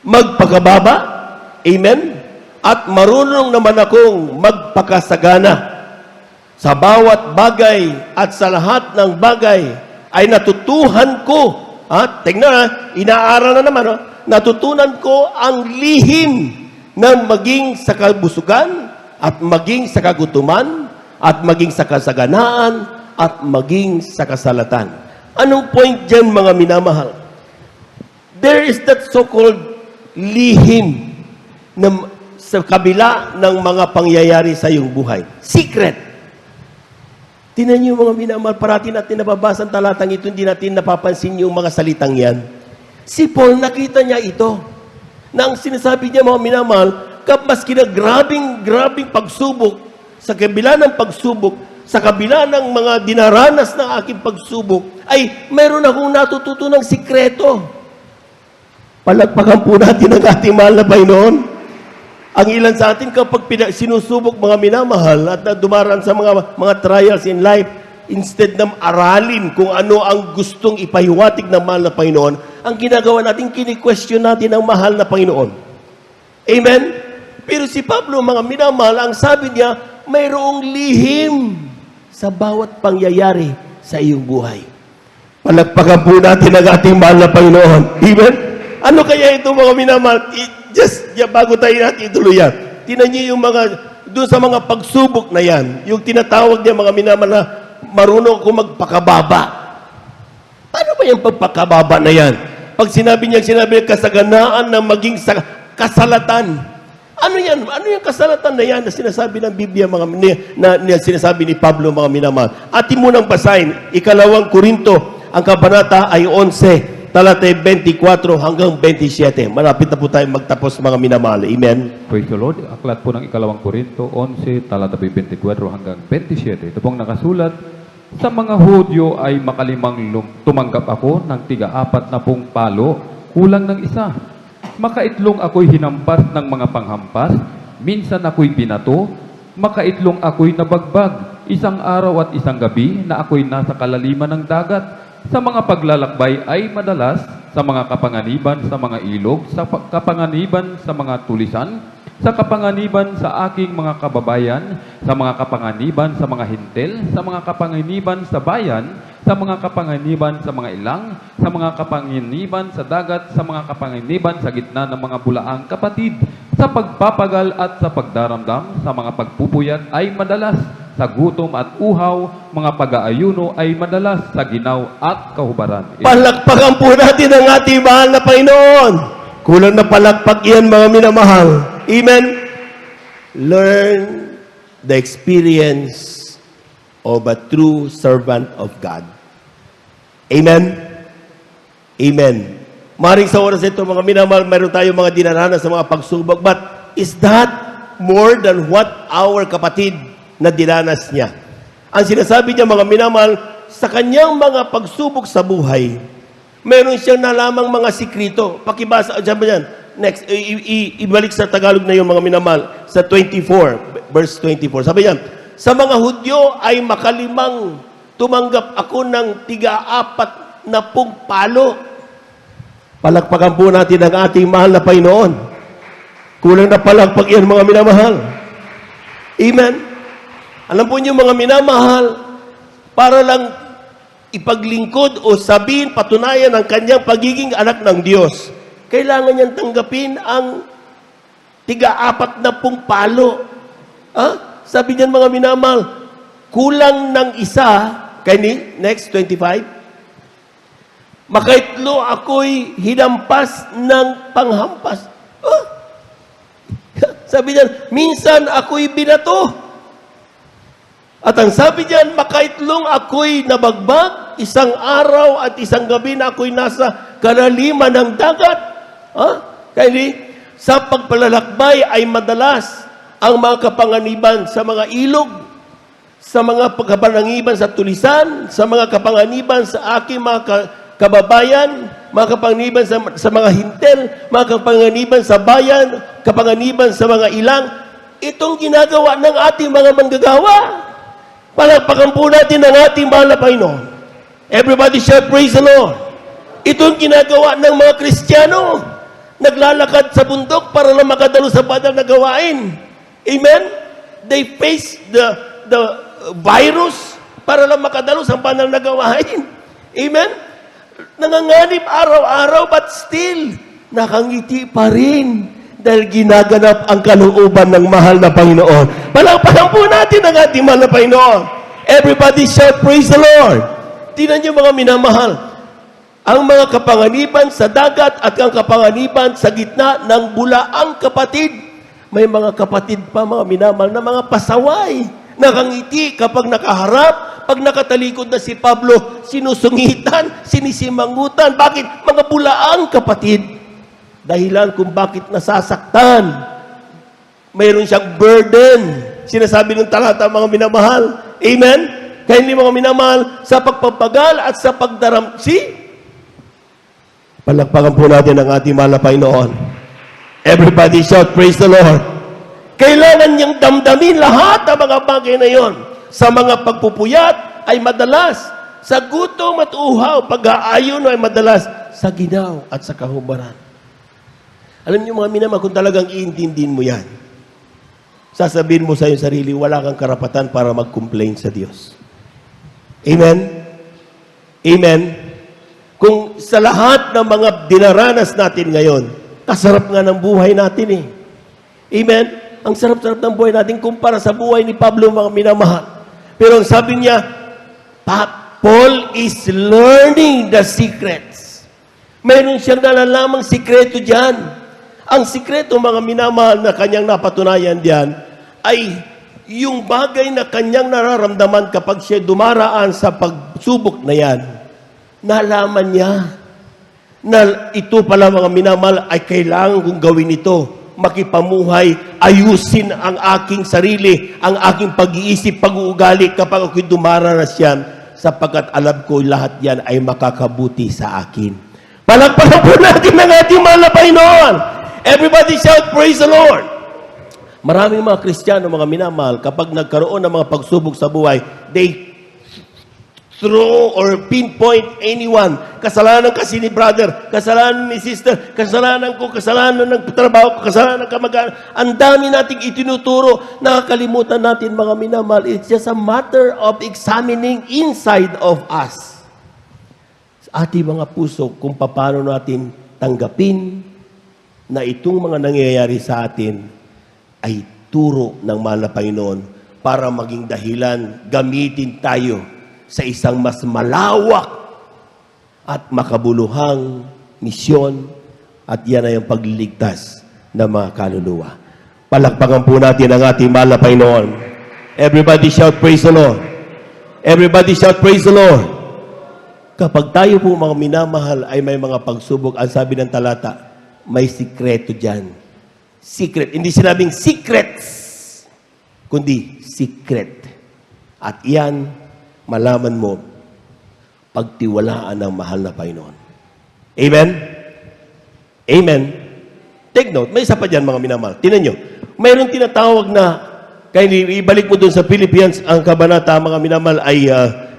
B: magpakababa. Amen? At marunong naman akong magpakasagana. Sa bawat bagay at sa lahat ng bagay ay natutuhan ko. Tingnan inaaral na naman. Natutunan ko ang lihim ng maging sa kabusugan at maging sa kagutuman at maging sa kasaganaan at maging sa kasalatan. Anong point dyan, mga minamahal? There is that so-called lihim na sa kabila ng mga pangyayari sa iyong buhay. Secret. Tingnan niyo mga minamahal, parati natin nababasa ang talatang ito, hindi natin napapansin yung mga salitang yan. Si Paul, nakita niya ito. Na ang sinasabi niya, mga minamahal, maski na grabing pagsubok, sa kabila ng pagsubok, sa kabila ng mga dinaranas ng aking pagsubok, ay meron akong natututo ng sikreto. Palagpakan po natin ang ating mahal na Panginoon. Ang ilan sa atin kapag sinusubok mga minamahal at dumaraan sa mga trials in life, instead na aralin kung ano ang gustong ipahiwatig ng mahal na Panginoon, ang ginagawa natin, kini-question natin ang mahal na Panginoon. Amen? Pero si Pablo, mga minamahal, ang sabi niya, mayroong lihim sa bawat pangyayari sa iyong buhay. Palagpakan po natin ang ating mahal na Panginoon. Amen? Ano kaya ito mga minamahal? Bago tayo natin ituloy yan. Tingnan niyo yung doon sa mga pagsubok na yan, yung tinatawag niya mga minamahal na marunong kung magpakababa. Paano ba yung pagpakababa na yan? Pag sinabi niya kasaganaan na maging sa kasalatan. Ano yan? Ano yung kasalatan na yan na sinasabi ng Biblia, na sinasabi ni Pablo, mga minamahal? Atin mo nang basahin, 2 Korinto, ang kabanata ay 11, talatay 24 hanggang 27. Malapit na po tayo magtapos, mga minamahal. Amen?
C: Praise the Lord. Aklat po ng 2 Korinto 11, talatay 24 hanggang 27. Ito pong nakasulat, sa mga Hudyo ay makalimang tumanggap ako ng 40 palo, kulang ng isa. Makaitlong ako'y hinampas ng mga panghampas, minsan ako'y binato, makaitlong ako'y nabagbag, isang araw at isang gabi na ako'y nasa kalaliman ng dagat. Sa mga paglalakbay ay madalas, sa mga kapanganiban sa mga ilog, sa kapanganiban sa mga tulisan, sa kapanganiban sa aking mga kababayan, sa mga kapanganiban sa mga hintil, sa mga kapanganiban sa bayan, sa mga kapanganiban sa mga ilang, sa mga kapanganiban sa dagat, sa mga kapanganiban sa gitna ng mga bulaang kapatid, sa pagpapagal at sa pagdaramdam, sa mga pagpupuyat ay madalas, sa gutom at uhaw, mga pag-aayuno ay madalas, sa ginaw at kahubaran.
B: Palakpakan po natin ang ating mahal na Panginoon. Kulang na palakpak yan, mga minamahal. Amen? Learn the experience of a true servant of God. Amen? Amen. Maring sa oras ito, mga minamahal, mayroon tayo mga dinaranas sa mga pagsubok. But is that more than what our kapatid na dinanas niya? Ang sinasabi niya, mga minamahal, sa kanyang mga pagsubok sa buhay, meron siyang nalamang mga sikrito. Pakibasa, sabi niyan, next, ibalik sa Tagalog na yung mga minamahal, sa 24, verse 24. Sabi niyan, sa mga Hudyo ay makalimang tumanggap ako ng 40 palo. Palakpakan po natin ang ating mahal na Panginoon. Kulang na palakpak yan, mga minamahal. Amen? Alam po niyo, mga minamahal, para lang ipaglingkod o sabihin, patunayan ang kanyang pagiging anak ng Diyos, kailangan niyang tanggapin ang 40 palo. Sabi niyan, mga minamahal, kulang ng isa, kani, next, 25, makaitlo ako'y hinampas ng panghampas. Sabi niyan, minsan ako'y binato. At ang sabi niyan, makaitlong ako'y nabagbag, isang araw at isang gabi na ako'y nasa kalaliman ng dagat. Kaya sa pagpalalakbay ay madalas ang mga kapanganiban sa mga ilog, sa mga kapanganiban sa tulisan, sa mga kapanganiban sa aking mga kababayan, mga kapanganiban sa mga hintel, mga kapanganiban sa bayan, kapanganiban sa mga ilang. Itong ginagawa ng ating mga manggagawa. Palakpakan po natin ang ating mahal na Panginoon. Everybody shout, praise the Lord. Itong ginagawa ng mga Kristiyano. Naglalakad sa bundok para lang makadalo sa banal na gawain. Amen? They face the virus para lang makadalo sa banal na gawain. Amen? Nanganganib araw-araw but still nakangiti pa rin dahil ginaganap ang kalooban ng mahal na Panginoon. Palakpakan po natin ang ating mahal na Panginoon. Everybody shout, praise the Lord. Tingnan niyo, mga minamahal, ang mga kapanganiban sa dagat at ang kapanganiban sa gitna ng bulaang kapatid. May mga kapatid pa, mga minamahal, na mga pasaway, nakangiti kapag nakaharap, pag nakatalikod na si Pablo, sinusungitan, sinisimangutan. Bakit? Mga bulaang kapatid. Dahilan kung bakit nasasaktan. Mayroon siyang burden. Sinasabi ng talata, mga minamahal. Amen? Kaya hindi, mga minamahal, sa pagpapagal at sa pagdaram. Palakpakan po natin ang ating mahal na Panginoon. Everybody shout, praise the Lord. Kailangan niyang damdamin lahat ng mga bagay na yon. Sa mga pagpupuyat ay madalas. Sa gutom at uhaw, pag-aayon ay madalas. Sa ginaw at sa kahubaran. Alam niyo, mga minamahal, kung talagang iintindihin mo yan, sasabihin mo sa iyong sarili, wala kang karapatan para mag-complain sa Diyos. Amen? Amen? Kung sa lahat ng mga dinaranas natin ngayon, kasarap nga ng buhay natin eh. Amen? Ang sarap-sarap ng buhay natin kumpara sa buhay ni Pablo, mga minamahal. Pero ang sabi niya, Paul is learning the secrets. Mayroon siyang nalalamang sikreto dyan. Ang sikreto, mga minamahal, na kanyang napatunayan diyan ay yung bagay na kanyang nararamdaman kapag siya dumaraan sa pagsubok na yan. Nalaman niya na ito pala, mga minamahal, ay kailangan kong gawin ito. Makipamuhay, ayusin ang aking sarili, ang aking pag-iisip, pag-uugali kapag ako'y dumaranas yan, sapagkat alam ko lahat yan ay makakabuti sa akin. Palakpakan po natin ang ating mahal na Panginoon. Everybody shout, praise the Lord. Maraming mga Kristiyano, mga minamahal, kapag nagkaroon ng mga pagsubok sa buhay, they throw or pinpoint anyone. Kasalanan kasi ni brother, kasalanan ni sister, kasalanan ko, kasalanan ng trabaho ko, kasalanan ng kamag-anak. Ang dami nating itinuturo, nakakalimutan natin mga minamahal. It's just a matter of examining inside of us. Sa ating mga puso, kung paano natin tanggapin na itong mga nangyayari sa atin ay turo ng mahal na Panginoon para maging dahilan, gamitin tayo sa isang mas malawak at makabuluhang misyon, at yan ay ang pagliligtas ng mga kaluluwa. Palakpakan po natin ang ating mahal na Panginoon. Everybody shout, praise the Lord. Everybody shout, praise the Lord. Kapag tayo po mga minamahal ay may mga pagsubok, ang sabi ng talata, may sikreto dyan. Secret. Hindi sinabing secrets, kundi secret. At yan, malaman mo, pagtiwalaan ng mahal na Panginoon. Amen? Amen? Take note, may isa pa dyan mga minamahal. Tinan nyo, mayroong tinatawag na, kaya ibalik mo dun sa Philippians, ang kabanata mga minamahal ay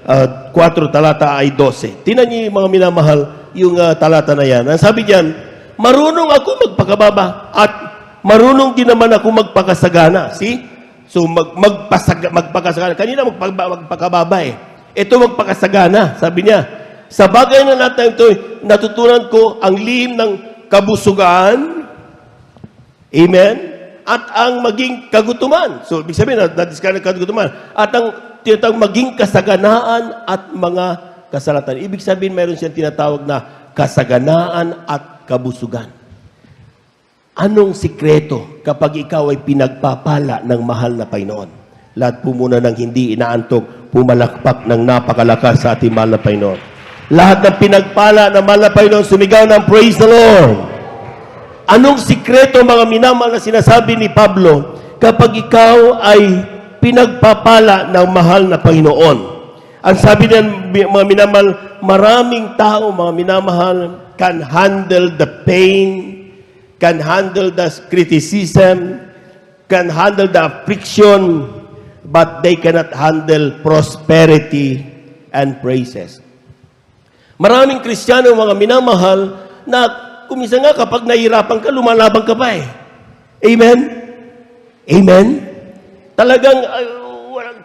B: 4, talata ay 12. Tinan nyo yung mga minamahal, yung talata na yan. Ang sabi dyan, marunong ako magpakababa at marunong din naman ako magpakasagana. See? So, magpakasagana. Kanina magpakababa eh. Ito magpakasagana. Sabi niya, sa bagay na natin ito, natutunan ko ang lihim ng kabusugan, amen, at ang maging kagutuman. So, ibig sabihin, na-discard ng kagutuman. At ang tinatawag maging kasaganaan at mga kasalatan. Ibig sabihin, mayroon siyang tinatawag na kasaganaan at kabusugan. Anong sikreto kapag ikaw ay pinagpapala ng mahal na Panginoon? Lahat po muna ng hindi inaantok, pumalakpak ng napakalakas sa ating mahal na Panginoon. Lahat ng pinagpala ng mahal na Panginoon, sumigaw ng praise the Lord. Anong sikreto mga minamahal na sinasabi ni Pablo kapag ikaw ay pinagpapala ng mahal na Panginoon? Ang sabi ng mga minamahal, maraming tao, mga minamahal, can handle the pain, can handle the criticism, can handle the affliction, but they cannot handle prosperity and praises. Maraming Kristiyano, mga minamahal, na kuminsan nga kapag nahihirapan ka, lumalaban ka pa eh. Amen? Amen? Talagang,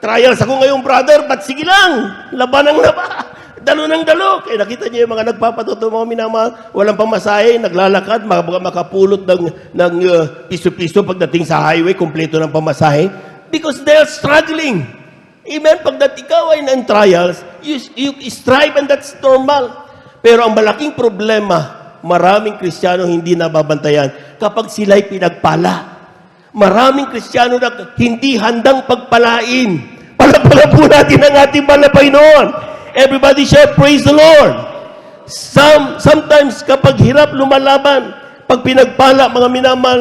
B: trials ako ngayon, brother, but sige lang, laban ang laba. Dalo ng dalo. Kaya nakita niyo yung mga nagpapatuto, mga minamahal, walang pamasahe, naglalakad, makapulot ng piso-piso pagdating sa highway, kumpleto ng pamasahe. Because they're struggling. Amen? Pagdating ikaw ay ng trials, you strive and that's normal. Pero ang malaking problema, maraming Kristiyano hindi nababantayan kapag sila'y pinagpala. Maraming Kristiyano na hindi handang pagpalain. Palapalan po natin ang ating mahal na Panginoon. Everybody shout, praise the Lord. Sometimes, kapag hirap lumalaban, pag pinagpala, mga minamahal,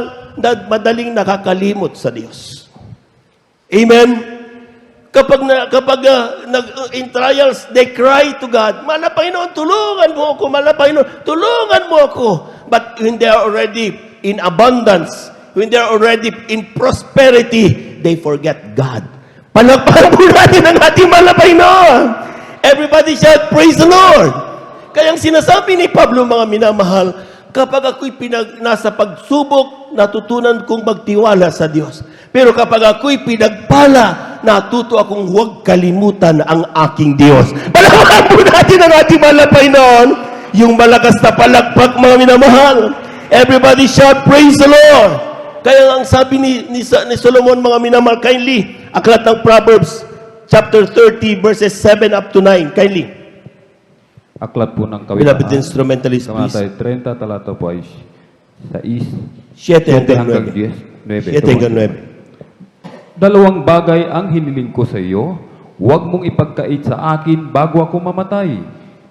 B: madaling nakakalimot sa Diyos. Amen? Kapag in trials, they cry to God, mahal na Panginoon, tulungan mo ako, mahal na Panginoon, tulungan mo ako. But when they are already in abundance, when they are already in prosperity, they forget God. Palakpakan po natin ang ating mahal na Panginoon. Everybody shout, praise the Lord. Kaya ang sinasabi ni Pablo, mga minamahal, kapag ako'y nasa pagsubok, natutunan kong magtiwala sa Diyos. Pero kapag ako'y pinagpala, natuto akong huwag kalimutan ang aking Diyos. Palakpakan po natin ang ating mahal na Panginoon, yung malakas na palakpak, mga minamahal. Everybody shout, praise the Lord. Kaya ang sabi ni Solomon, mga minamahal, kindly, aklat ng Proverbs, chapter 30, verses 7 up to 9. Kindly.
C: Aklat po ng
B: Beloved
C: Kawikaan.
B: instrumentalist, please.
C: Kamatay 30, talata po ay 6.
B: 7
C: hanggang
B: 9.
C: 10.
B: 7 hanggang 9.
C: Dalawang bagay ang hiniling ko sa iyo. Huwag mong ipagkait sa akin bago ako mamatay.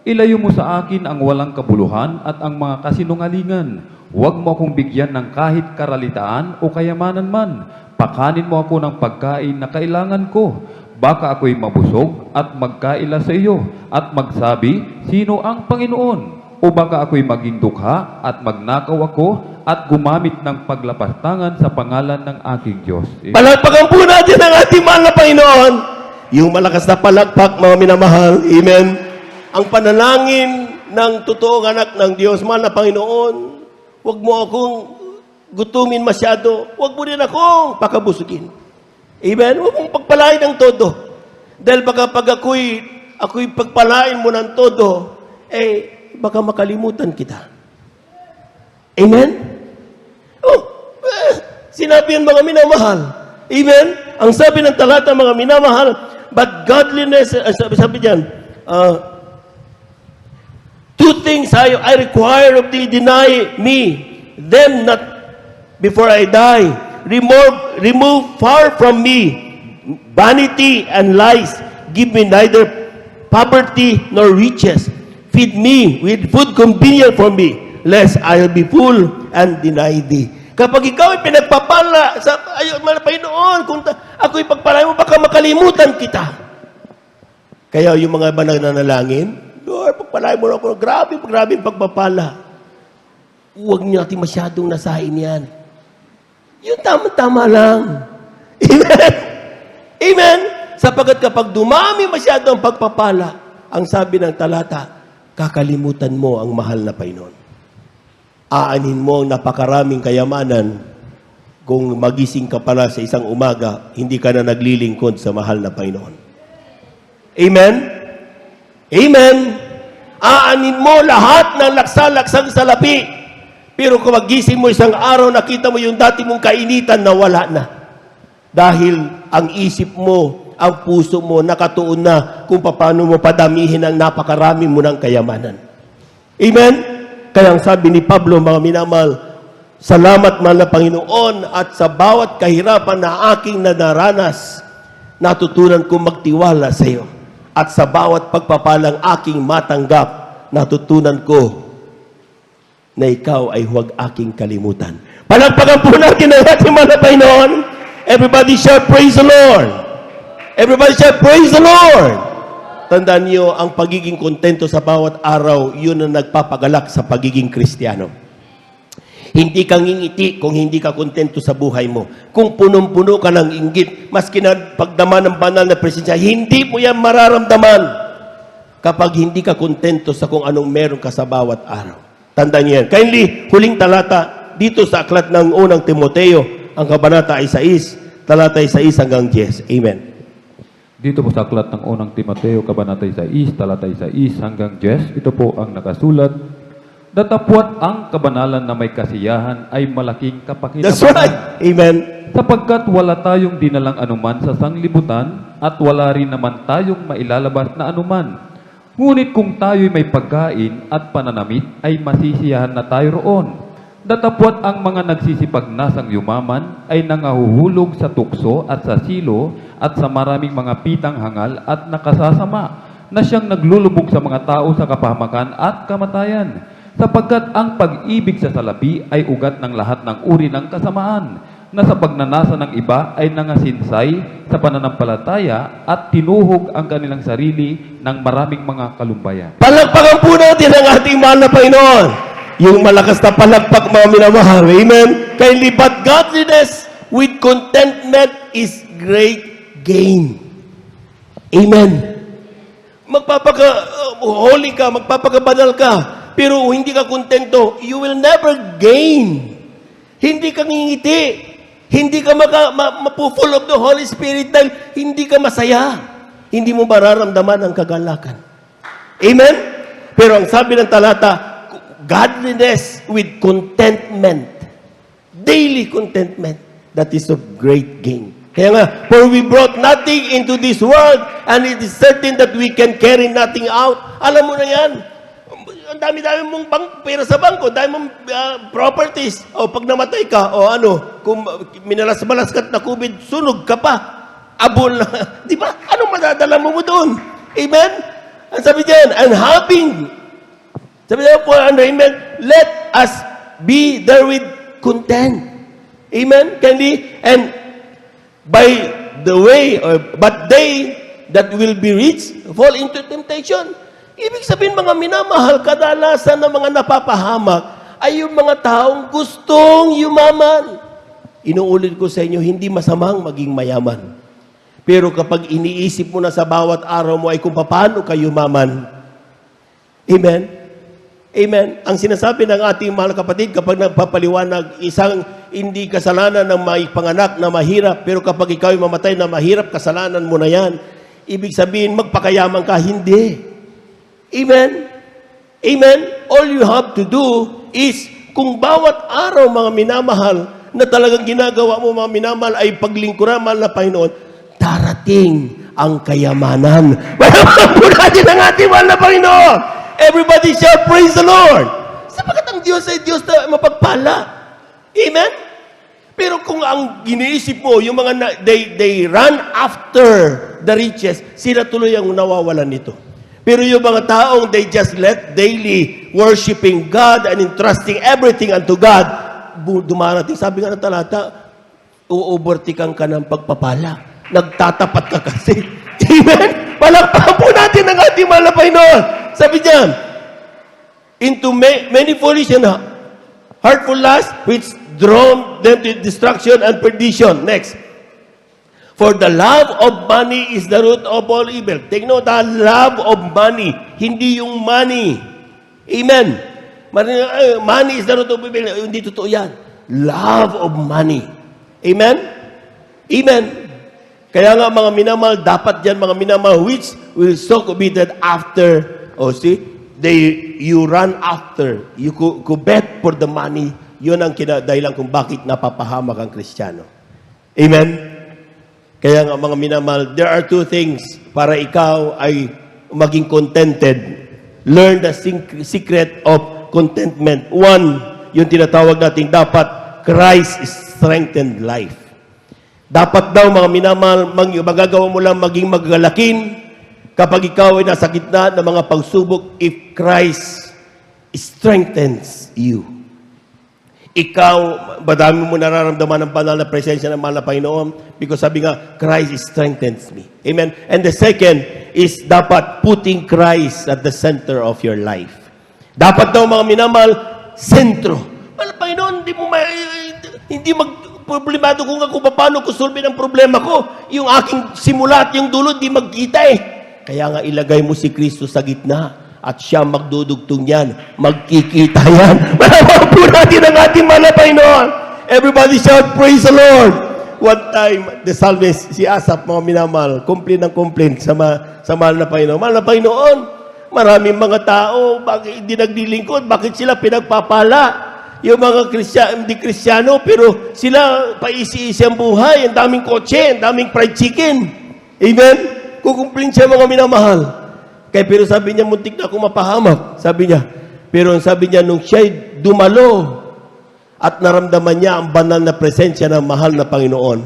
C: Ilayo mo sa akin ang walang kabuluhan at ang mga kasinungalingan. Huwag mo akong bigyan ng kahit karalitaan o kayamanan man. Pakanin mo ako ng pagkain na kailangan ko. Baka ako'y mabusog at magkaila sa iyo at magsabi, sino ang Panginoon? O baka ako'y maging dukha at magnakaw ako at gumamit ng paglapastangan sa pangalan ng aking Diyos.
B: Palakpakan po natin ang ating mahal na Panginoon. Yung malakas na palakpak, mga minamahal. Amen. Ang panalangin ng totoong anak ng Diyos, mahal na Panginoon, huwag mo akong gutumin masyado. Huwag mo din akong pakabusugin. Amen. Huwag mong pagpalain ng todo. Dahil baka pag ako'y pagpalain mo ng todo, baka makalimutan kita. Amen? Sinabi yan, mga minamahal. Amen? Ang sabi ng talata, mga minamahal, but godliness, sabi diyan, two things I require of thee, deny me, them not before I die. Remove far from me vanity and lies. Give me neither poverty nor riches. Feed me with food convenient for me, lest I'll be full and deny thee. Kapag ikaw ay pinagpapala sa Panginoon, kung ako'y pagpalain mo, baka makalimutan kita. Kaya yung mga iba nananalangin, Lord, pagpalain mo na ako, grabe pagpapala. Huwag niyo natin masyadong nasain yan. Yung tama-tama lang. Amen? Amen? Sapagkat kapag dumami masyado ang pagpapala, ang sabi ng talata, kakalimutan mo ang mahal na Panginoon. Aanin mo ang napakaraming kayamanan kung magising ka pala sa isang umaga, hindi ka na naglilingkod sa mahal na Panginoon. Amen? Amen? Aanin mo lahat ng laksa-laksang salapi. Pero kung magising mo isang araw, nakita mo yung dati mong kainitan na wala na. Dahil ang isip mo, ang puso mo, nakatuon na kung paano mo padamihin ang napakarami mo ng kayamanan. Amen? Kaya ang sabi ni Pablo, mga minamahal, salamat mahal na Panginoon at sa bawat kahirapan na aking nanaranas, natutunan kong magtiwala sa iyo. At sa bawat pagpapalang aking matanggap, natutunan ko na ikaw ay huwag aking kalimutan. Palagpagan po natin ang ating mahal na Panginoon. Everybody shout, praise the Lord. Everybody shout, praise the Lord. Tandaan niyo, ang pagiging kontento sa bawat araw, yun ang nagpapagalak sa pagiging Kristiyano. Hindi kang ngingiti kung hindi ka kontento sa buhay mo. Kung punong-puno ka ng inggit, maski na pagdama ng banal na presensya, hindi mo yan mararamdaman kapag hindi ka kontento sa kung anong meron ka sa bawat araw. Tandaan niyo yan. Kindly, huling talata dito sa aklat ng unang Timoteo, ang kabanata ay 6, talata ay 6 hanggang 10. Amen.
C: Dito po sa aklat ng unang Timoteo, kabanata 6, talata 6 hanggang 10, ito po ang nakasulat, datapwat ang kabanalan na may kasiyahan ay malaking kapakinabangan.
B: That's right. Amen.
C: Sapagkat wala tayong dinalang anuman sa sanglibutan at wala rin naman tayong mailalabas na anuman. Ngunit kung tayo'y may pagkain at pananamit, ay masisiyahan na tayo roon. Datapwat ang mga nagsisipagnasang yumaman ay nangahuhulog sa tukso at sa silo at sa maraming mga pitang hangal at nakasasama na siyang naglulubog sa mga tao sa kapahamakan at kamatayan. Sapagkat ang pag-ibig sa salapi ay ugat ng lahat ng uri ng kasamaan na sa pagnanasa ng iba ay nangasinsay sa pananampalataya at tinuhog ang kanilang sarili ng maraming mga kalumbayan.
B: Palagpagan po natin ang ating mahal na Panginoon. Yung malakas na palagpak, mga minamahal. Amen? Kindly, but godliness with contentment is great gain. Amen. Holy ka, magpapakabanal ka, pero hindi ka kontento, you will never gain. Hindi ka ngingiti. Hindi ka mapu-full of the Holy Spirit dahil hindi ka masaya. Hindi mo mararamdaman ang kagalakan. Amen? Pero ang sabi ng talata, godliness with contentment. Daily contentment. That is of great gain. Kaya nga, for we brought nothing into this world and it is certain that we can carry nothing out. Alam mo na yan. Ang dami-dami mong pera sa bangko, dami mong properties. O pag namatay ka, o ano, kung minalas-malas ka at nakubid, sunog ka pa. Abol na. Di ba? Anong madadala mo doon? Amen? Ang sabi diyan, and having, sabi niya po, amen, let us be therewith content. Amen? Candy? And by the way, but they that will be rich fall into temptation. Ibig sabihin, mga minamahal, kadalasan ng mga napapahamak ay yung mga taong gustong yumaman. Inuulit ko sa inyo, hindi masamang maging mayaman. Pero kapag iniisip mo na sa bawat araw mo ay kung paano kayo yumaman. Amen? Amen? Ang sinasabi ng ating mahal na kapatid, kapag nagpapaliwanag, isang hindi kasalanan ng may panganak na mahirap, pero kapag ikaw ay mamatay na mahirap, kasalanan mo na yan. Ibig sabihin, magpakayaman ka, hindi. Amen? Amen? All you have to do is, kung bawat araw, mga minamahal, na talagang ginagawa mo, mga minamahal, ay paglingkuran, mahal na Panginoon, darating ang kayamanan. Malaman po natin ang ating mahal na Panginoon. Everybody shout, praise the Lord. Sapagat ang Diyos ay Diyos na mapagpala. Amen? Pero kung ang giniisip mo, yung mga they run after the riches, sila tuloy ang nawawalan nito. Pero yung mga taong they just let daily worshiping God and entrusting everything unto God, dumarating, sabi nga ng talata, uubortikan ka ng pagpapala. Nagtatapat ka kasi. Amen? Palakpakan po natin ang ating mahal na Panginoon. Sabi niya, into many foolish and hurtful lusts, which drawn them to destruction and perdition. Next. For the love of money is the root of all evil. Take note, the love of money. Hindi yung money. Amen. Money is the root of evil. Hindi totoo yan. Love of money. Amen? Amen. Kaya nga mga minamahal, dapat yan mga minamahal, which will so committed after, you run after. You covet for the money. Yun ang dahilan kung bakit napapahamak ang Kristiyano. Amen? Kaya nga mga minamahal, there are two things para ikaw ay maging contented. Learn the secret of contentment. One, yung tinatawag natin dapat, Christ strengthened life. Dapat daw mga minamahal, magagawa mo lang maging magalakin kapag ikaw ay nasa gitna ng mga pagsubok if Christ strengthens you. Ikaw, madami mo nararamdaman ng banal na presensya ng mahal na Panginoon because sabi nga, Christ strengthens me. Amen? And the second is dapat putting Christ at the center of your life. Dapat daw mga minamahal, sentro. Mahal na Panginoon, hindi magproblemado kung ako paano ko solve ang problema ko. Yung aking simula at yung dulo, di magkita eh. Kaya nga ilagay mo si Kristo sa gitna. At siya magdudugtong yan. Magkikita yan. Malamang po natin ang ating mahal na Panginoon. Everybody shout, praise the Lord. One time, the psalmist, si Asaph, mga minamahal, complain sa mahal na Panginoon. Mahal na Panginoon, maraming mga tao, bakit hindi naglilingkod? Bakit sila pinagpapala? Yung mga hindi Kristyano, pero sila paisi-isi ang buhay. Ang daming kotse, ang daming fried chicken. Amen? Kukumplain siya mga minamahal. Kaya pero sabi niya, muntik na akong mapahamak. Sabi niya. Pero sabi niya, nung siya'y dumalo at naramdaman niya ang banal na presensya ng mahal na Panginoon.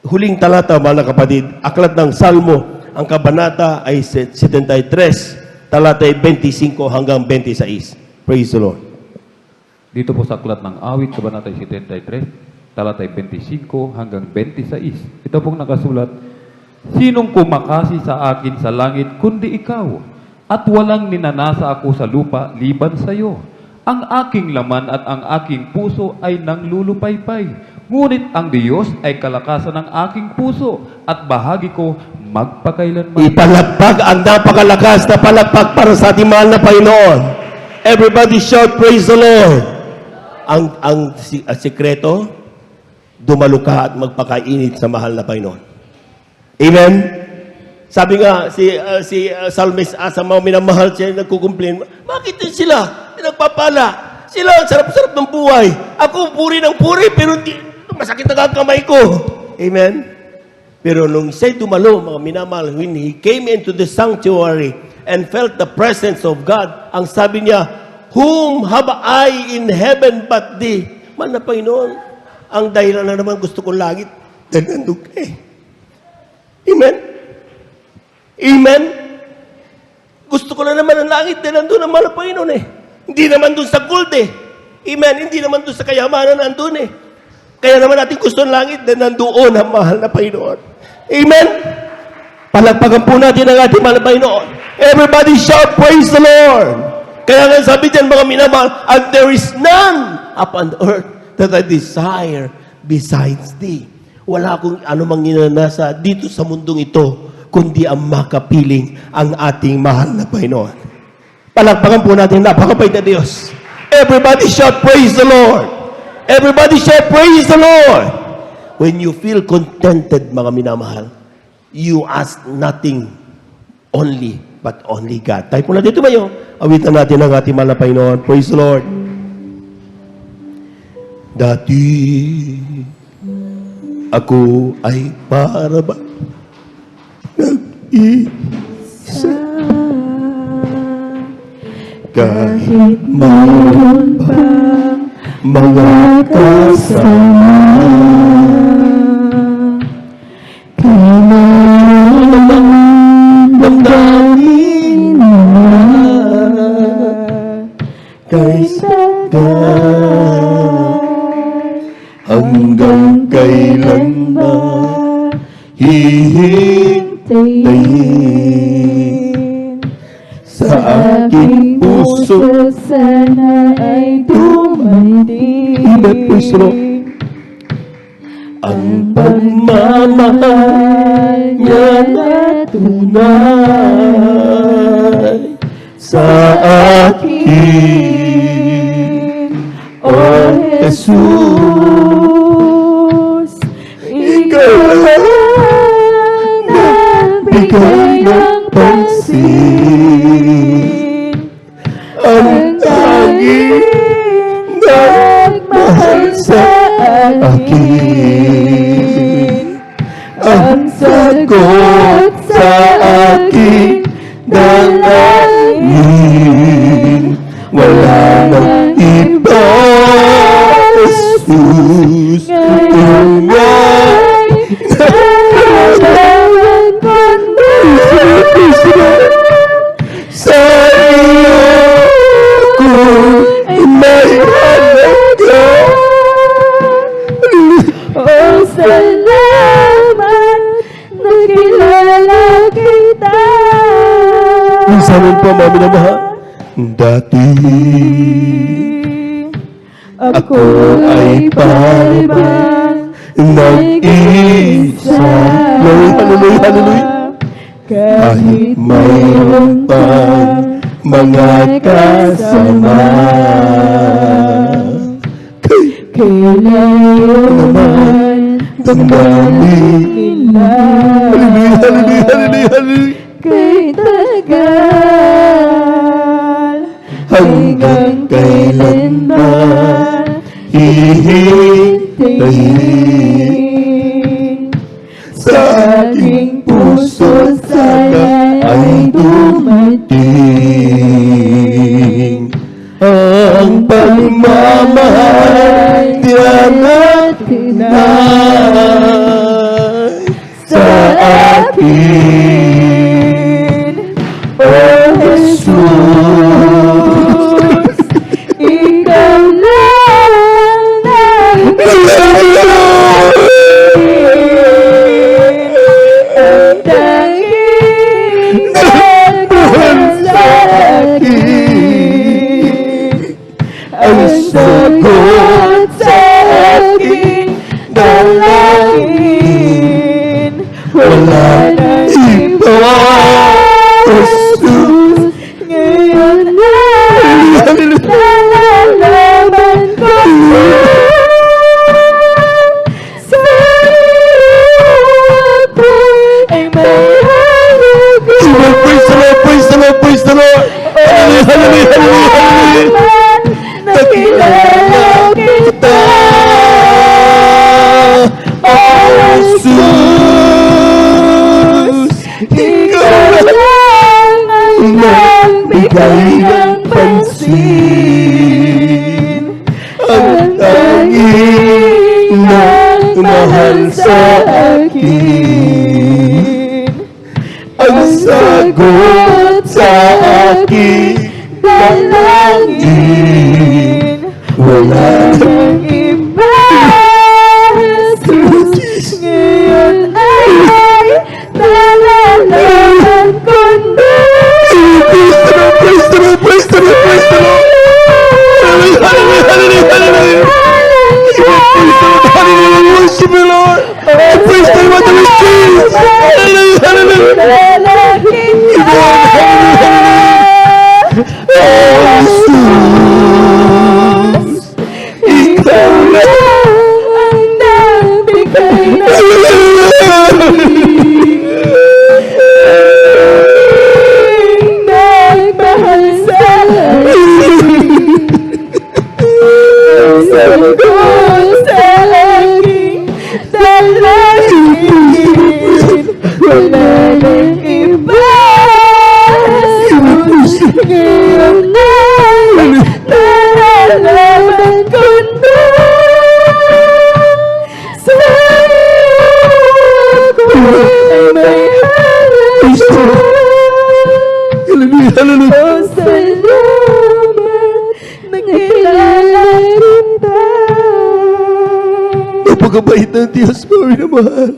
B: Huling talata, mahal na kapatid, aklat ng Salmo, ang kabanata ay 73, talata ay 25 hanggang 26. Praise the Lord.
C: Dito po sa aklat ng awit, kabanata 73, talata 25 hanggang 26. Ito pong nakasulat, sinong kumakasi sa akin sa langit kundi ikaw? At walang ninanasa ako sa lupa liban sa iyo. Ang aking laman at ang aking puso ay nanglulupaypay. Ngunit ang Diyos ay kalakasan ng aking puso at bahagi ko magpakailanman.
B: Ipalagpag ang napakalakas na palagpag para sa ating mahal na Panginoon. Everybody shout, praise the Lord. Ang sikreto, dumalo ka at magpakainit sa mahal na Panginoon. Amen? Sabi nga, si Psalmist, sa mga minamahal siya, nagkukumplain, bakit sila? Nagpapala. Sila, ang sarap-sarap ng buhay. Ako, puri ng puri, pero masakit na kamay ko. Amen? Pero nung siya'y dumalo, mga minamahal, when he came into the sanctuary and felt the presence of God, ang sabi niya, whom have I in heaven but thee? Man na Panginoon, ang dahilan na naman gusto kong langit, dahil nandun ka eh. Amen? Amen? Gusto ko na naman ang langit dahil nandun ang mahal na Panginoon eh. Hindi naman dun sa gold eh. Amen? Hindi naman dun sa kayamanan nandun eh. Kaya naman natin gusto ng langit dahil nandoon ang mahal na Panginoon. Amen? Palagpagan po natin ang ating mahal na Panginoon. Everybody shout, praise the Lord. Kaya nga sabi dyan mga minamahal, and there is none upon earth that I desire besides thee. Wala akong anumang ninanasa dito sa mundong ito, kundi ang makapiling ang ating mahal na Panginoon. Palakpakan po natin, napakabait na Diyos. Everybody shout, praise the Lord. Everybody shout, praise the Lord. When you feel contented, mga minamahal, you ask nothing only, but only God. Tayo po natin tumayo. Awitan natin ang ating mahal na Panginoon. Praise the Lord. Dati ako ay para ba nag-isa kahit mayroon pang mga kasama kailangan damdamin na kaysa hanggang kailan ba hihintayin sa aking puso
E: sana ay dumating
B: ang pagmamahal niya na tunay sa akin, O Jesus. Ikaw lang nagbigay ng pansin, ang tanging nagmahal sa akin, ang sagot sa aking dalangin. Wala nang iba, Jesus, iyong
E: kailangan kundi
B: sa iyo ko may halaga.
E: Oh, salamat nakilala kita.
B: Minsan po, mami na mahal, dati ako ay parang nag-isa. Hallelujah, hallelujah. Kahit mayroon pang mga kasama,
E: Kailangan naman
B: damdamin. Hallelujah, hallelujah, hallelujah, hallelujah.
E: kay tagal
B: Hanggang kailan ba hihintayin sa aking puso sana ay dumating ang pagmamahal diyan at tinay sa akin, O Jesus.
E: ikaw lang ang tanging nagmahal sa akin,
B: ang sagot sa aking dalangin. Wala nang iba, Jesus.
E: ngayon ay nalalaman ko sa iyo ay may halaga.
B: Praise the Lord, praise the Lord, praise the Lord. Hallelujah, hallelujah, hallelujah, hallelujah.
E: Nakilala kita,
B: O Jesus, ikaw
E: lang ang nagbigay ng pansin,
B: ang tanging nagmahal sa akin, ang sagot sa aking dalangin. Wala nang
E: iba, Jesus, ngayon ay nalalaman kundi
B: praise the Lord, praise the Lord, praise the Lord. Hallelujah, hallelujah, hallelujah, hallelujah. Praise the Lord, hallelujah, worship you, Lord. Ikaw lang
E: ang nagbigay ng nagmahal sa akin. Sagot sa aking dalangin, wala nang iba. Jesus, ngayon ay nalalaman ko na sa'yo ako ay may halaga.
B: Hallelujah, hallelujah.
E: Oh, salamat, nakilala kita.
B: Napakabait ng Diyos, mga minamahal.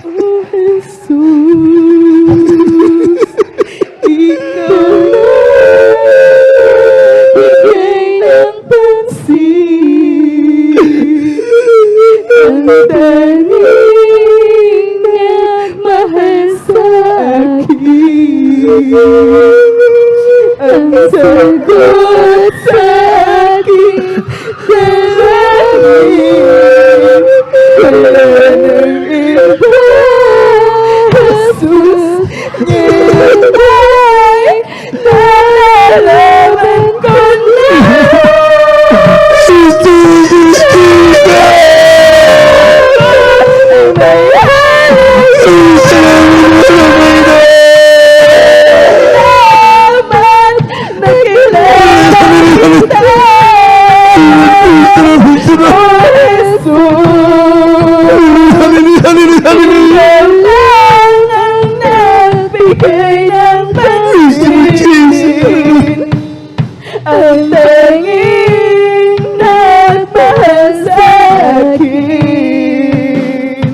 E: Oh, Jesus, ikaw na bigay ng pansin. Ang tanging nagmahal sa akin. Ang sagot sa aking dalangin, wala nang iba. Jesus, ngayon ay nalalaman ko na ay may halaman, nakilala kita. Oh, Jesus, ikaw lang ang nagbigay ng pansin. Ang tanging nagmahal sa akin.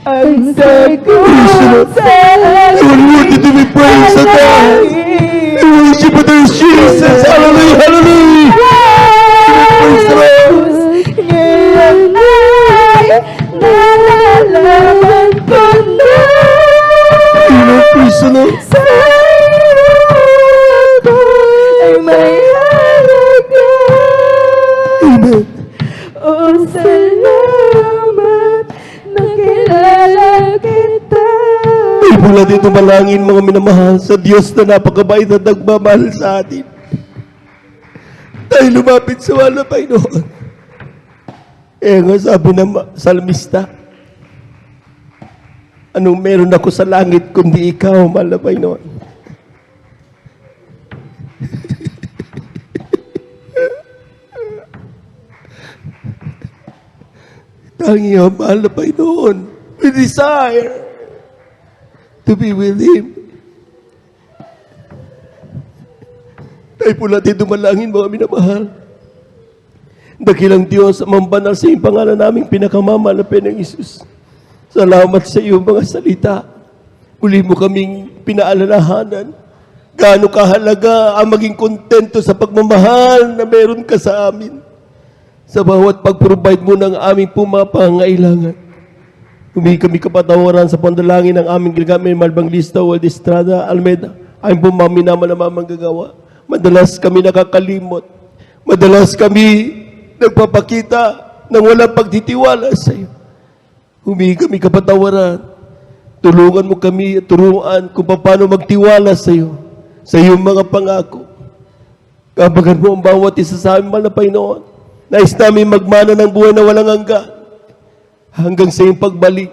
E: Ang sagot sa
B: Worthy to be praised, O God. We worship you, dear Jesus. Hallelujah, hallelujah. Praise the Lord.
E: ngayon ay nalalaman ko na
B: Praise the Lord.
E: sa'yo ako ay may halaga.
B: Amen.
E: Oh, salamat, nakilala kita.
B: Ay mula dito malangin, mga minamahal, sa Diyos na napakabait at nagmamahal sa atin. Tayo lumapit sa wala, Panginoon. Nga sabi ng salmista, anong meron ako sa langit kundi ikaw, mahal na Panginoon? Tangi ang mahal na Panginoon. We desire to be with Him. Tayo po natin dumalangin, mga minamahal. Dakilang Diyos, amang banal sa iyong pangalan naming pinakamamahal na Panginoong Isus. Salamat sa iyong mga salita. Muli mo kaming pinaalalahanan. Gaano kahalaga ang maging kontento sa pagmamahal na meron ka sa amin. Sa bawat pag-provide mo ng aming pumapangailangan. Humingi kami kapatawaran sa pandalangin ng aming ginagamit, Malbang Lista, Wald Estrada, Almeida. Ayun po maminaman na manggagawa. Madalas kami nakakalimot. Madalas kami nagpapakita ng walang pagtitiwala sa iyo. Humingi kami kapatawaran. Tulungan mo kami at turuan kung paano magtiwala sa iyo. Sa iyong mga pangako. Kabagan mo ang bawat isa sa amin, mahal na Panginoon. Nais namin magmana ng buhay na walang hanggan. Hanggang sa iyong pagbalik.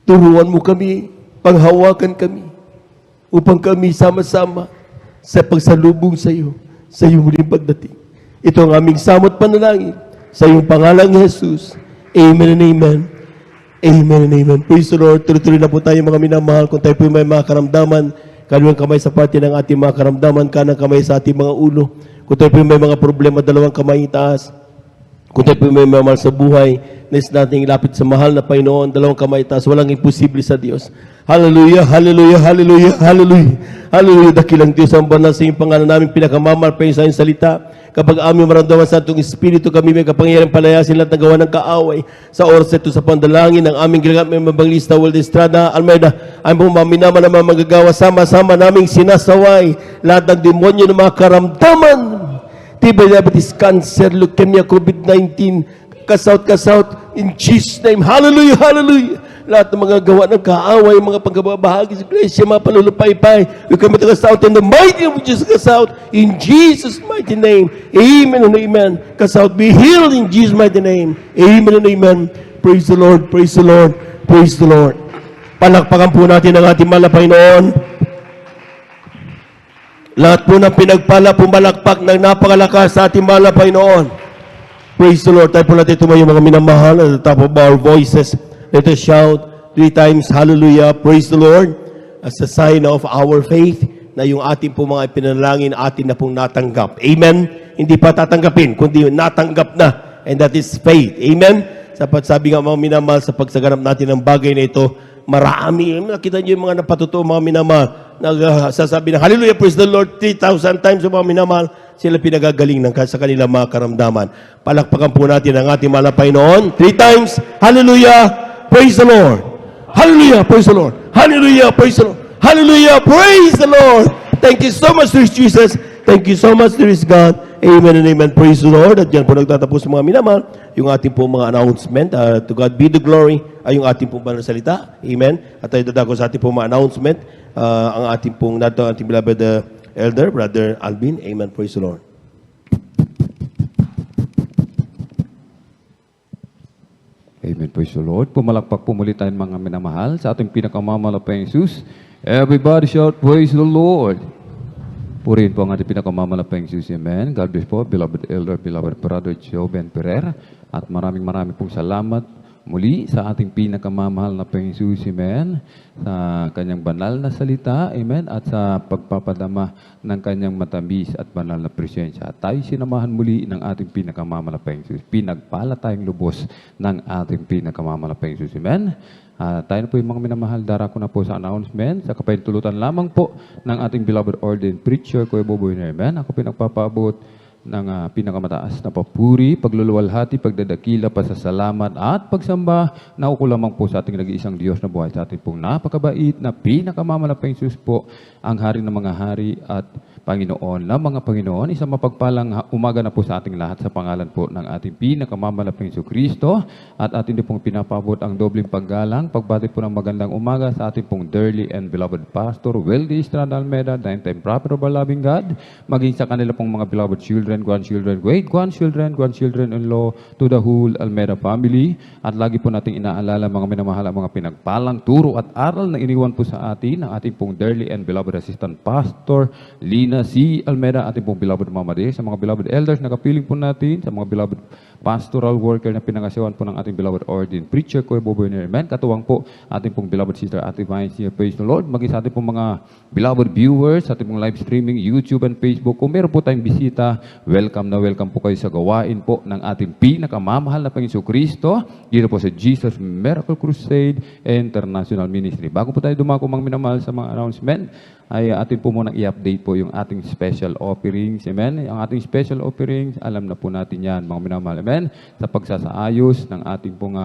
B: Turuan mo kami, panghawakan kami, upang kami sama-sama sa pagsalubong sa iyo, sa iyong muling pagdating. Ito ang aming samot panalangin, sa iyong pangalang Jesus. Amen and amen. Amen and amen. Praise the Lord. Tuloy-tuloy na po tayo, mga minamahal. Kung tayo po may mga karamdaman, kaliwang kamay sa parte ng ating mga karamdaman, kanang kamay sa ating mga ulo. Kung tayo po may mga problema, dalawang kamay itaas. Kung tayo po may mamahal sa buhay, nais nating ilapit sa mahal na Panginoon, dalawang kamay taas, walang imposible sa Diyos. Hallelujah, hallelujah, hallelujah, hallelujah. Hallelujah, dakilang Diyos ang banal sa iyong pangalan namin, pinakamamahal pa sa iyong salita. Kapag aming maramdaman sa itong Espiritu, kami may kapangyarihan palayasin lahat ng gawa ng kaaway. Sa oras ito sa pandalangin, ang aming ginagamit may mabanglista, World Estrada, Almeida, ang pumaminaman na mga magagawa, sama-sama naming sinasaway lahat ng demonyo ng mga karamdaman. Tibay, diabetes, cancer, leukemia, COVID-19, kasout, in Jesus' name. Hallelujah, hallelujah. Lahat ng mga gawa ng kaaway, mga pagbabahagi sa iglesia, mga panulupaypay, we come to kasout in the mighty name of Jesus, kasout, in Jesus' mighty name. Amen and amen. Kasout, be healed in Jesus' mighty name. Amen and amen. Praise the Lord, praise the Lord, praise the Lord. Palakpakan po natin ang ating mahal na Panginoon. Lahat po ng pinagpala, pumalakpak ng napakalakas sa ating mahal na Panginoon. Praise the Lord. Tayo po natin tumayo mga minamahal at the top of our voices. Let us shout 3 times, hallelujah, praise the Lord, as a sign of our faith na yung ating po mga ipinalangin atin na pong natanggap. Amen? Hindi pa tatanggapin, kundi natanggap na. And that is faith. Amen? Sabi nga mga minamahal sa pagsaganap natin ng bagay na ito, marami. Nakita niyo yung mga napatutuo, mga minamahal, nagsasabi na, hallelujah, praise the Lord, 3,000 times yung mga minamahal, sila pinagagaling sa kanilang mga karamdaman. Palakpakan po natin ang ating mahal na Panginoon. 3 times, hallelujah, praise the Lord. Hallelujah, praise the Lord. Hallelujah, praise the Lord. Hallelujah, praise the Lord. Thank you so much, dear Jesus. Thank you so much, dear God. Amen and amen. Praise the Lord. At yan po nagtatapos mga minamahal, yung ating po mga announcement. To God be the glory ay yung ating pong banal na salita. Amen. At tayo dadako sa ating pong mga announcement. Ang ating pong nato, ating beloved elder, Brother Alvin. Amen. Praise the Lord.
C: Amen. Praise the Lord. Pumalakpak po muli tayo mga minamahal sa ating pinakamamalapang Jesus. Everybody shout, praise the Lord. Purihin po ang ating pinakamamalapang Jesus. Amen. God bless po, beloved elder, beloved brother Joven Pereira. At maraming pong salamat muli sa ating pinakamamahal na Panginoong Jesus. Amen. Sa kanyang banal na salita. Amen. At sa pagpapadama ng kanyang matamis at banal na presensya. At tayo sinamahan muli ng ating pinakamamahal na Panginoong Jesus. Pinagpala tayong lubos ng ating pinakamamahal na Panginoong Jesus. Amen. Tayo na po yung mga minamahal, darako na po sa announcement, sa kapahintulutan lamang po ng ating beloved ordained preacher, Kuya Boboy Nerman. Ako pinagpapaabot ng pinakamataas na papuri, pagluluwalhati, pagdadakila, pasasalamat at pagsamba na uko lamang po sa ating nag-iisang Diyos na buhay sa ating pong napakabait na pinakamamalapang Jesus po, ang hari ng mga hari at Panginoon ng mga Panginoon. Isang mapagpalang umaga na po sa ating lahat sa pangalan po ng ating pinakamamalapang Hesus Kristo at ating din pong pinapabot ang dobling paggalang, pagbati po ng magandang umaga sa ating pong dearly and beloved Pastor Weldy Estrada Almeida, 9-time prophet of our loving God, maging sa kanila pong mga beloved children, grandchildren, great-grandchildren-in-law to the whole Almeida family. At lagi po nating inaalala mga minamahal ang mga pinagpalang turo at aral na iniwan po sa atin ng ating pong dearly and beloved assistant pastor Lina C. Almeida, ating pong beloved Mama Day, sa mga beloved elders na kapiling po natin, sa mga beloved pastoral worker na pinangasiwan po ng ating beloved ordained preacher, Kuya Boboy Nerman, katuwang po ating pong beloved sister Ate Vines, praise the Lord, maging sa ating pong mga beloved viewers, sa ating pong live streaming, YouTube and Facebook. Kung meron po tayong bisita, welcome na welcome po kayo sa gawain po ng ating pinakamamahal na Panginoon Kristo, dito po sa Jesus Miracle Crusade International Ministry. Bago po tayo dumako mga minamahal sa mga announcement, ay atin po munang i-update po yung ating special offerings. Amen? Ang ating special offerings, alam na po natin yan, mga minamahal. Amen? Sa pagsasaayos ng ating pong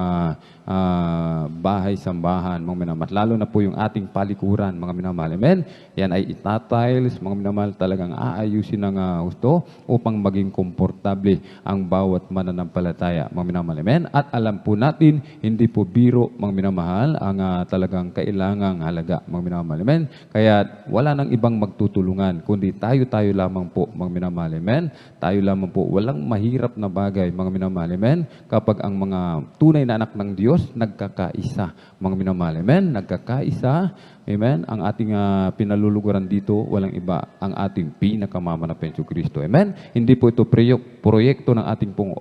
C: bahay-sambahan, mga minamahal. Lalo na po yung ating palikuran, mga minamahal. Amen? Yan ay itatiles, mga minamahal, talagang aayusin ng gusto upang maging komportable ang bawat mananampalataya, mga minamahal. Amen? At alam po natin, hindi po biro, mga minamahal, ang talagang kailangang halaga, mga minamahal. Amen? Kaya wala nang ibang magtutulungan, kundi tayo-tayo lamang po, mga minamahal. Amen? Tayo lamang po. Walang mahirap na bagay, mga minamahal. Amen? Kapag ang mga tunay na anak ng Diyos, nagkakaisa, mga minamahal. Amen? Nagkakaisa. Amen? Ang ating pinaluluguran dito, walang iba, ang ating pinakamama na Hesus Kristo. Amen? Hindi po ito proyekto ng ating pong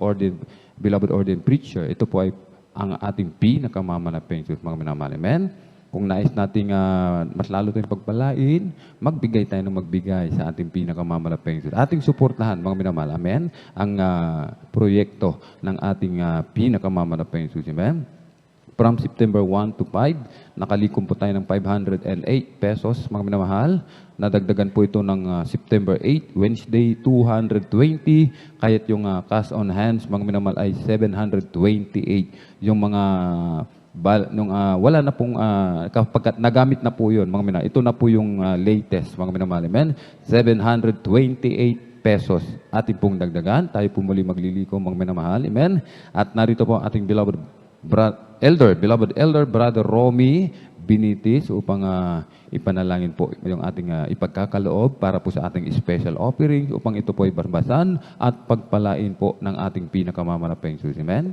C: beloved ordained preacher. Ito po ay ang ating pinakamama na Hesus, mga minamahal. Amen? kung nais nating mas lalo tayong pagpalain, magbigay tayo ng magbigay sa ating pinakamamalapeng Diyos. Ating suportahan, mga minamahal, amen, ang proyekto ng ating pinakamamalapeng Diyos, amen. From September 1 to 5, nakalikom po tayo ng 508 pesos, mga minamahal. Nadagdagan po ito ng September 8, Wednesday, 220. Kaya't yung cash on hands, mga minamahal, ay 728. Yung mga wala na pong, kapag nagamit na po yun, mga minamahal. Ito na po yung latest, mga minamahal. Amen? 728 pesos ating pong dagdagan. Tayo po muli magliliko, mga minamahal. Amen? At narito po ang ating beloved elder, Brother Romy Binitis, upang ipanalangin po yung ating ipagkakaloob para po sa ating special offering, upang ito po ay barbasan at pagpalain po ng ating pinakamamalapeng Diyos. Amen?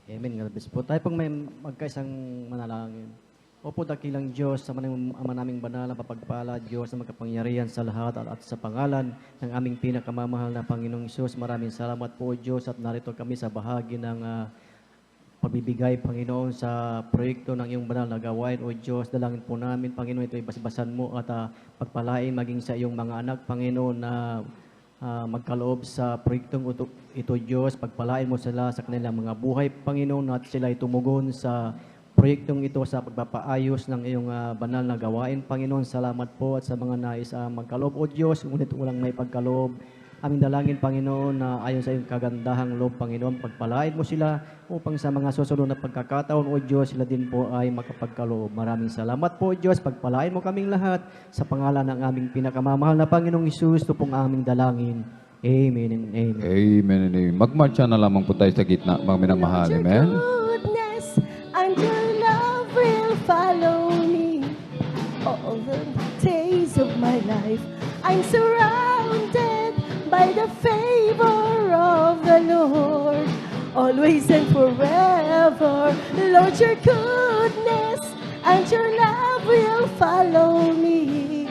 F: Amen. God bless po. Tayo pong may magkaisang manalangin. Opo, dakilang Diyos, sa Ama naming banal na papagpala, Diyos na magkapangyarihan sa lahat at sa pangalan ng aming pinakamamahal na Panginoong Isus. Maraming salamat po, Diyos, at narito kami sa bahagi ng pagbibigay, Panginoon, sa proyekto ng iyong banal na gawain. O Diyos, dalangin po namin, Panginoon, ito ay basbasan mo at pagpalain maging sa iyong mga anak, Panginoon, na magkaloob sa proyektong ito, Diyos. Pagpalain mo sila sa kanilang mga buhay, Panginoon, at sila ay tumugon sa proyektong ito sa pagpapaayos ng iyong banal na gawain, Panginoon. Salamat po at sa mga nais magkaloob, O Diyos, ngunit walang may pagkaloob. Aming dalangin, Panginoon, na ayon sa iyong kagandahang loob, Panginoon, pagpalain mo sila upang sa mga susunod na pagkakataon, O Diyos, sila din po ay makapagkaloob. Maraming salamat po, Diyos. Pagpalain mo kaming lahat sa pangalan ng aming pinakamamahal na Panginoong Isus. Ito pong aming dalangin. Amen and amen.
C: Amen and amen. Magmarcha na lamang po tayo sa gitna, mga minamahal. Amen?
E: Goodness and your love will follow me all the days of my life. I'm surrounded by the favor of the Lord, always and forever. Lord, your goodness and your love will follow me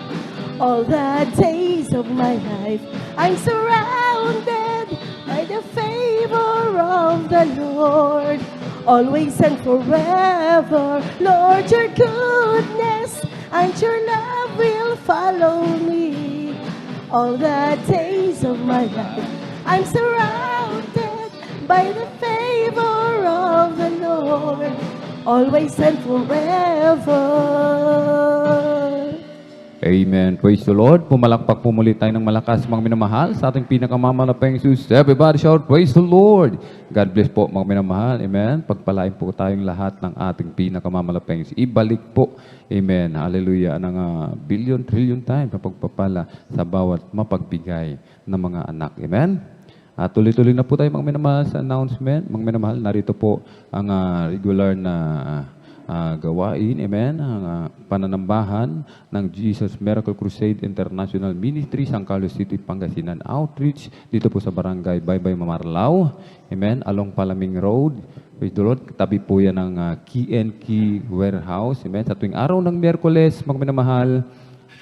E: all the days of my life. I'm surrounded by the favor of the Lord, always and forever. Lord, your goodness and your love will follow me all the days of my life. I'm surrounded by the favor of the Lord, always and forever.
C: Amen. Praise the Lord. Pumalakpak po muli tayo ng malakas, mga minamahal, sa ating pinakamamalapeng Jesus. Everybody shout, praise the Lord. God bless po, mga minamahal. Amen. Pagpalain po tayong lahat ng ating pinakamamalapeng Jesus. Ibalik po, amen, hallelujah, ng billion, trillion times na pagpapala sa bawat mapagbigay ng mga anak. Amen. At tuloy-tuloy na po tayo, mga minamahal, sa announcement. Mga minamahal, narito po ang regular na gawain, amen, ang pananambahan ng Jesus Miracle Crusade International Ministry, San Carlos City, Pangasinan Outreach, dito po sa Barangay Baybay, Mamarlao, amen, along Palaming Road. Praise the Lord. Tabi po yan ng Key and Key Warehouse, amen. Sa tuwing araw ng Miyerkules, mga minamahal,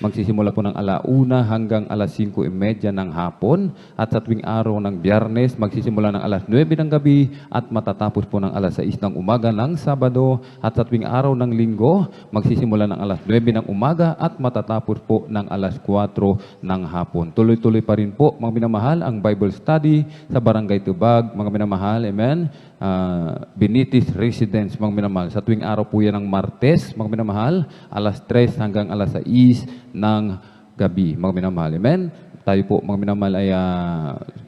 C: magsisimula po ng 1:00 hanggang 5:30 ng hapon. At sa tuwing araw ng Biyernes, magsisimula ng 9:00 ng gabi at matatapos po ng 6:00 ng umaga ng Sabado. At sa tuwing araw ng Linggo, magsisimula ng 9:00 ng umaga at matatapos po ng 4:00 ng hapon. Tuloy-tuloy pa rin po, mga minamahal, ang Bible study sa Barangay Tubag, mga minamahal, amen. Binitis Residence, mga minamahal. Sa tuwing araw po yan ng Martes, mga minamahal, 3:00 hanggang 6:00 ng gabi, mga minamahal. Amen? Tayo po, mga minamahal, ay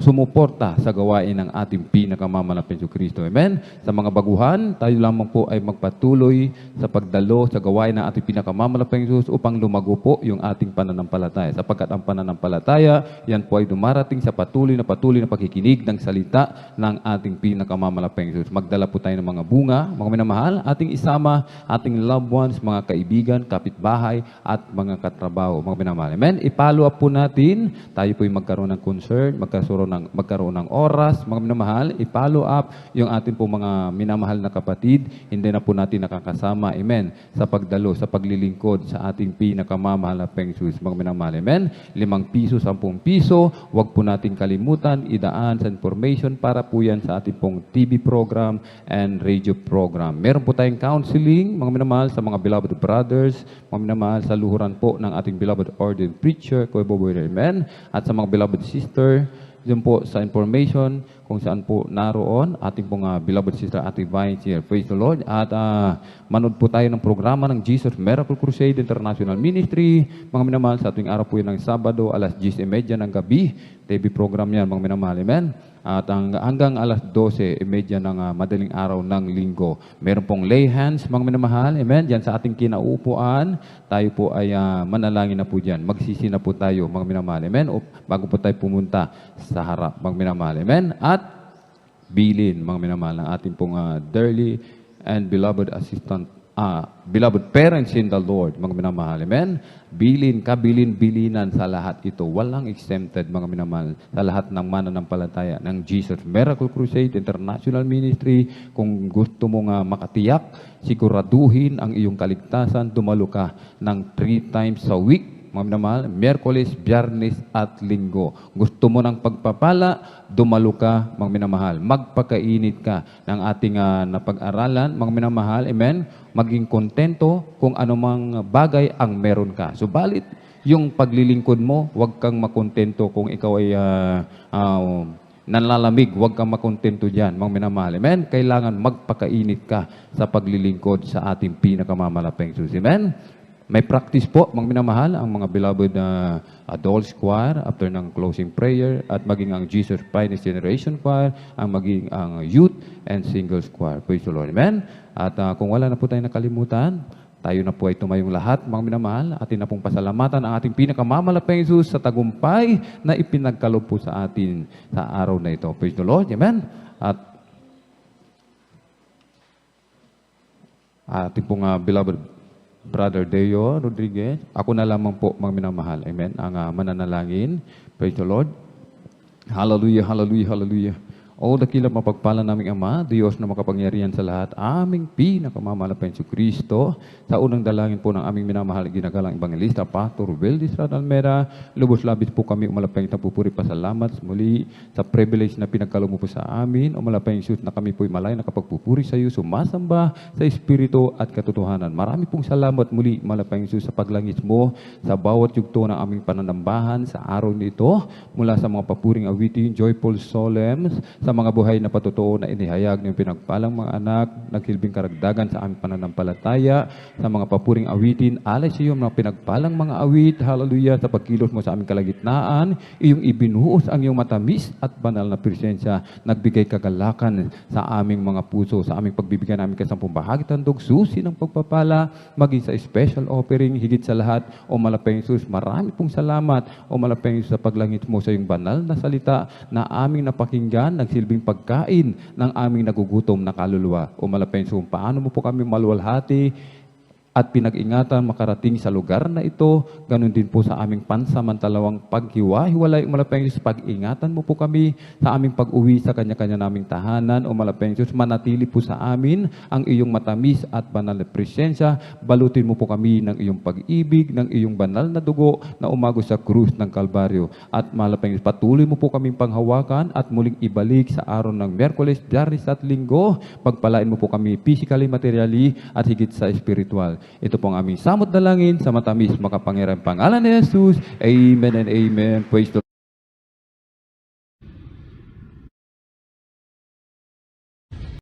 C: sumuporta sa gawain ng ating pinakamamalapit sa Kristo. Amen? Sa mga baguhan, tayo lamang po ay magpatuloy sa pagdalo sa gawain ng ating pinakamamalapit Jesus upang lumago po yung ating pananampalataya. Sapagkat ang pananampalataya, yan po ay dumarating sa patuloy na pakikinig ng salita ng ating pinakamamalapit Jesus. Magdala po tayo ng mga bunga, mga minamahal, ating isama, ating loved ones, mga kaibigan, kapitbahay, at mga katrabaho, mga minamahal. Amen? I-follow up po natin tayo po'y magkaroon ng concern, magkaroon ng oras, mga minamahal, i-follow up yung ating po mga minamahal na kapatid, hindi na po natin nakakasama, amen, sa pagdalo, sa paglilingkod sa ating pinakamamahal na Peng Jesus, mga minamahal, amen. 5 piso, 10 piso, wag po natin kalimutan, idaan sa information para po yan sa ating pong TV program and radio program. Meron po tayong counseling, mga minamahal, sa mga beloved brothers, mga minamahal, sa luhuran po ng ating beloved ordained preacher, Kuya Boboy, amen. At sa mga beloved sister, dyan po sa information kung saan po naroon ating pong beloved sister Ate Vines here. Praise the Lord. At manood po tayo ng programa ng Jesus Miracle Crusade International Ministry. Mga minamahal, sa ating araw po yun ng Sabado, alas 10:30 ng gabi. TV program yan, mga minamahal. Amen. At hanggang alas 12:30 ng madaling araw ng linggo. Meron pong lay hands, mga minamahal. Amen. Diyan sa ating kinaupuan, tayo po ay manalangin na po diyan. Magsisi na po tayo, mga minamahal. Amen. O, bago po tayo pumunta sa harap, mga minamahal. Amen. At bilin, mga minamahal, ang ating pong dearly and beloved assistant, beloved parents in the Lord, mga minamahal. Amen. Bilin, bilinan sa lahat ito. Walang exempted, mga minamahal, sa lahat ng mananampalataya ng Jesus Miracle Crusade International Ministry. Kung gusto mong makatiyak, siguraduhin ang iyong kaligtasan, dumalo ka ng 3 times a week, mga minamahal, Miyerkules, Biyernes at Linggo. Gusto mo ng pagpapala, dumalo ka, mga minamahal. Magpakainit ka ng ating napag-aralan, mga minamahal, amen. Maging kontento kung anumang bagay ang meron ka. Subalit, yung paglilingkod mo, huwag kang makontento kung ikaw ay nanlalamig, huwag kang makontento dyan, mga minamahal. Amen? Kailangan magpakainit ka sa paglilingkod sa ating pinakamamalapeng Jesus. Amen? May practice po, mga minamahal, ang mga beloved adults choir after ng closing prayer at maging ang Jesus Finest Generation choir, ang maging ang youth and singles choir. Praise the Lord. Amen? At kung wala na po tayong nakalimutan, tayo na po ay tumayong lahat, mga minamahal. Atin na pong pasalamatan ang ating pinakamamalapeng Jesus sa tagumpay na ipinagkaloob po sa atin sa araw na ito. Praise the Lord. Amen? At ating pong beloved Brother Deo Rodriguez, ako na lamang po, mga minamahal. Amen? Ang mananalangin. Praise the Lord. Hallelujah, hallelujah, hallelujah. O dakilang mapagpala naming Ama, Diyos na makapangyarihan sa lahat, aming pinakamamalapan si Kristo, sa unang dalangin po ng aming minamahal ginagalang Evangelista, Pastor Weldis Radalmera, lubos-labis po kami umalapang nagpupuri pasalamat muli sa privilege na pinagkaloob mo po sa amin, umalapang Jesus na kami po'y malay nakapagpupuri sa iyo, sumasamba sa Espiritu at katotohanan. Marami pong salamat muli, umalapang Jesus, sa paglangis mo sa bawat yugto ng aming pananambahan sa araw nito, mula sa mga papuring awitin, joyful solemns, sa mga buhay na patotoo na inihayag ng pinagpalang mga anak, nagsilbing karagdagan sa aming pananampalataya, sa mga papuring awitin, alay sa iyo mga pinagpalang mga awit, hallelujah, sa pagkilos mo sa aming kalagitnaan, iyong ibinuhos ang iyong matamis at banal na presensya, nagbigay kagalakan sa aming mga puso, sa aming pagbibigyan namin kasampung bahagi tandog, susi ng pagpapala, maging sa special offering, higit sa lahat, o malapeng Jesus, marami pong salamat, o malapeng Jesus, sa paglangit mo sa iyong banal na salita na aming napakinggan, silbing pagkain ng aming nagugutom na kaluluwa. O malapeng Jesus, paano mo po kami maluwalhati at pinag-ingatan makarating sa lugar na ito, ganun din po sa aming pansamantalawang paghiwa-hiwalay. O malapeng Jesus, pag-ingatan mo po kami sa aming pag-uwi sa kanya-kanya naming tahanan. O malapeng Jesus, manatili po sa amin ang iyong matamis at banal na presensya. Balutin mo po kami ng iyong pag-ibig, ng iyong banal na dugo na umagos sa krus ng Kalbaryo. At malapeng Jesus, patuloy mo po kaming panghawakan at muling ibalik sa araw ng Miyerkules, Biyernes at Linggo. Pagpalain mo po kami physically, materially at higit sa spiritual. Ito po ang aming samot dalangin sa matamis makapangyarihang pangalan ni Jesus. Amen and amen. Praise the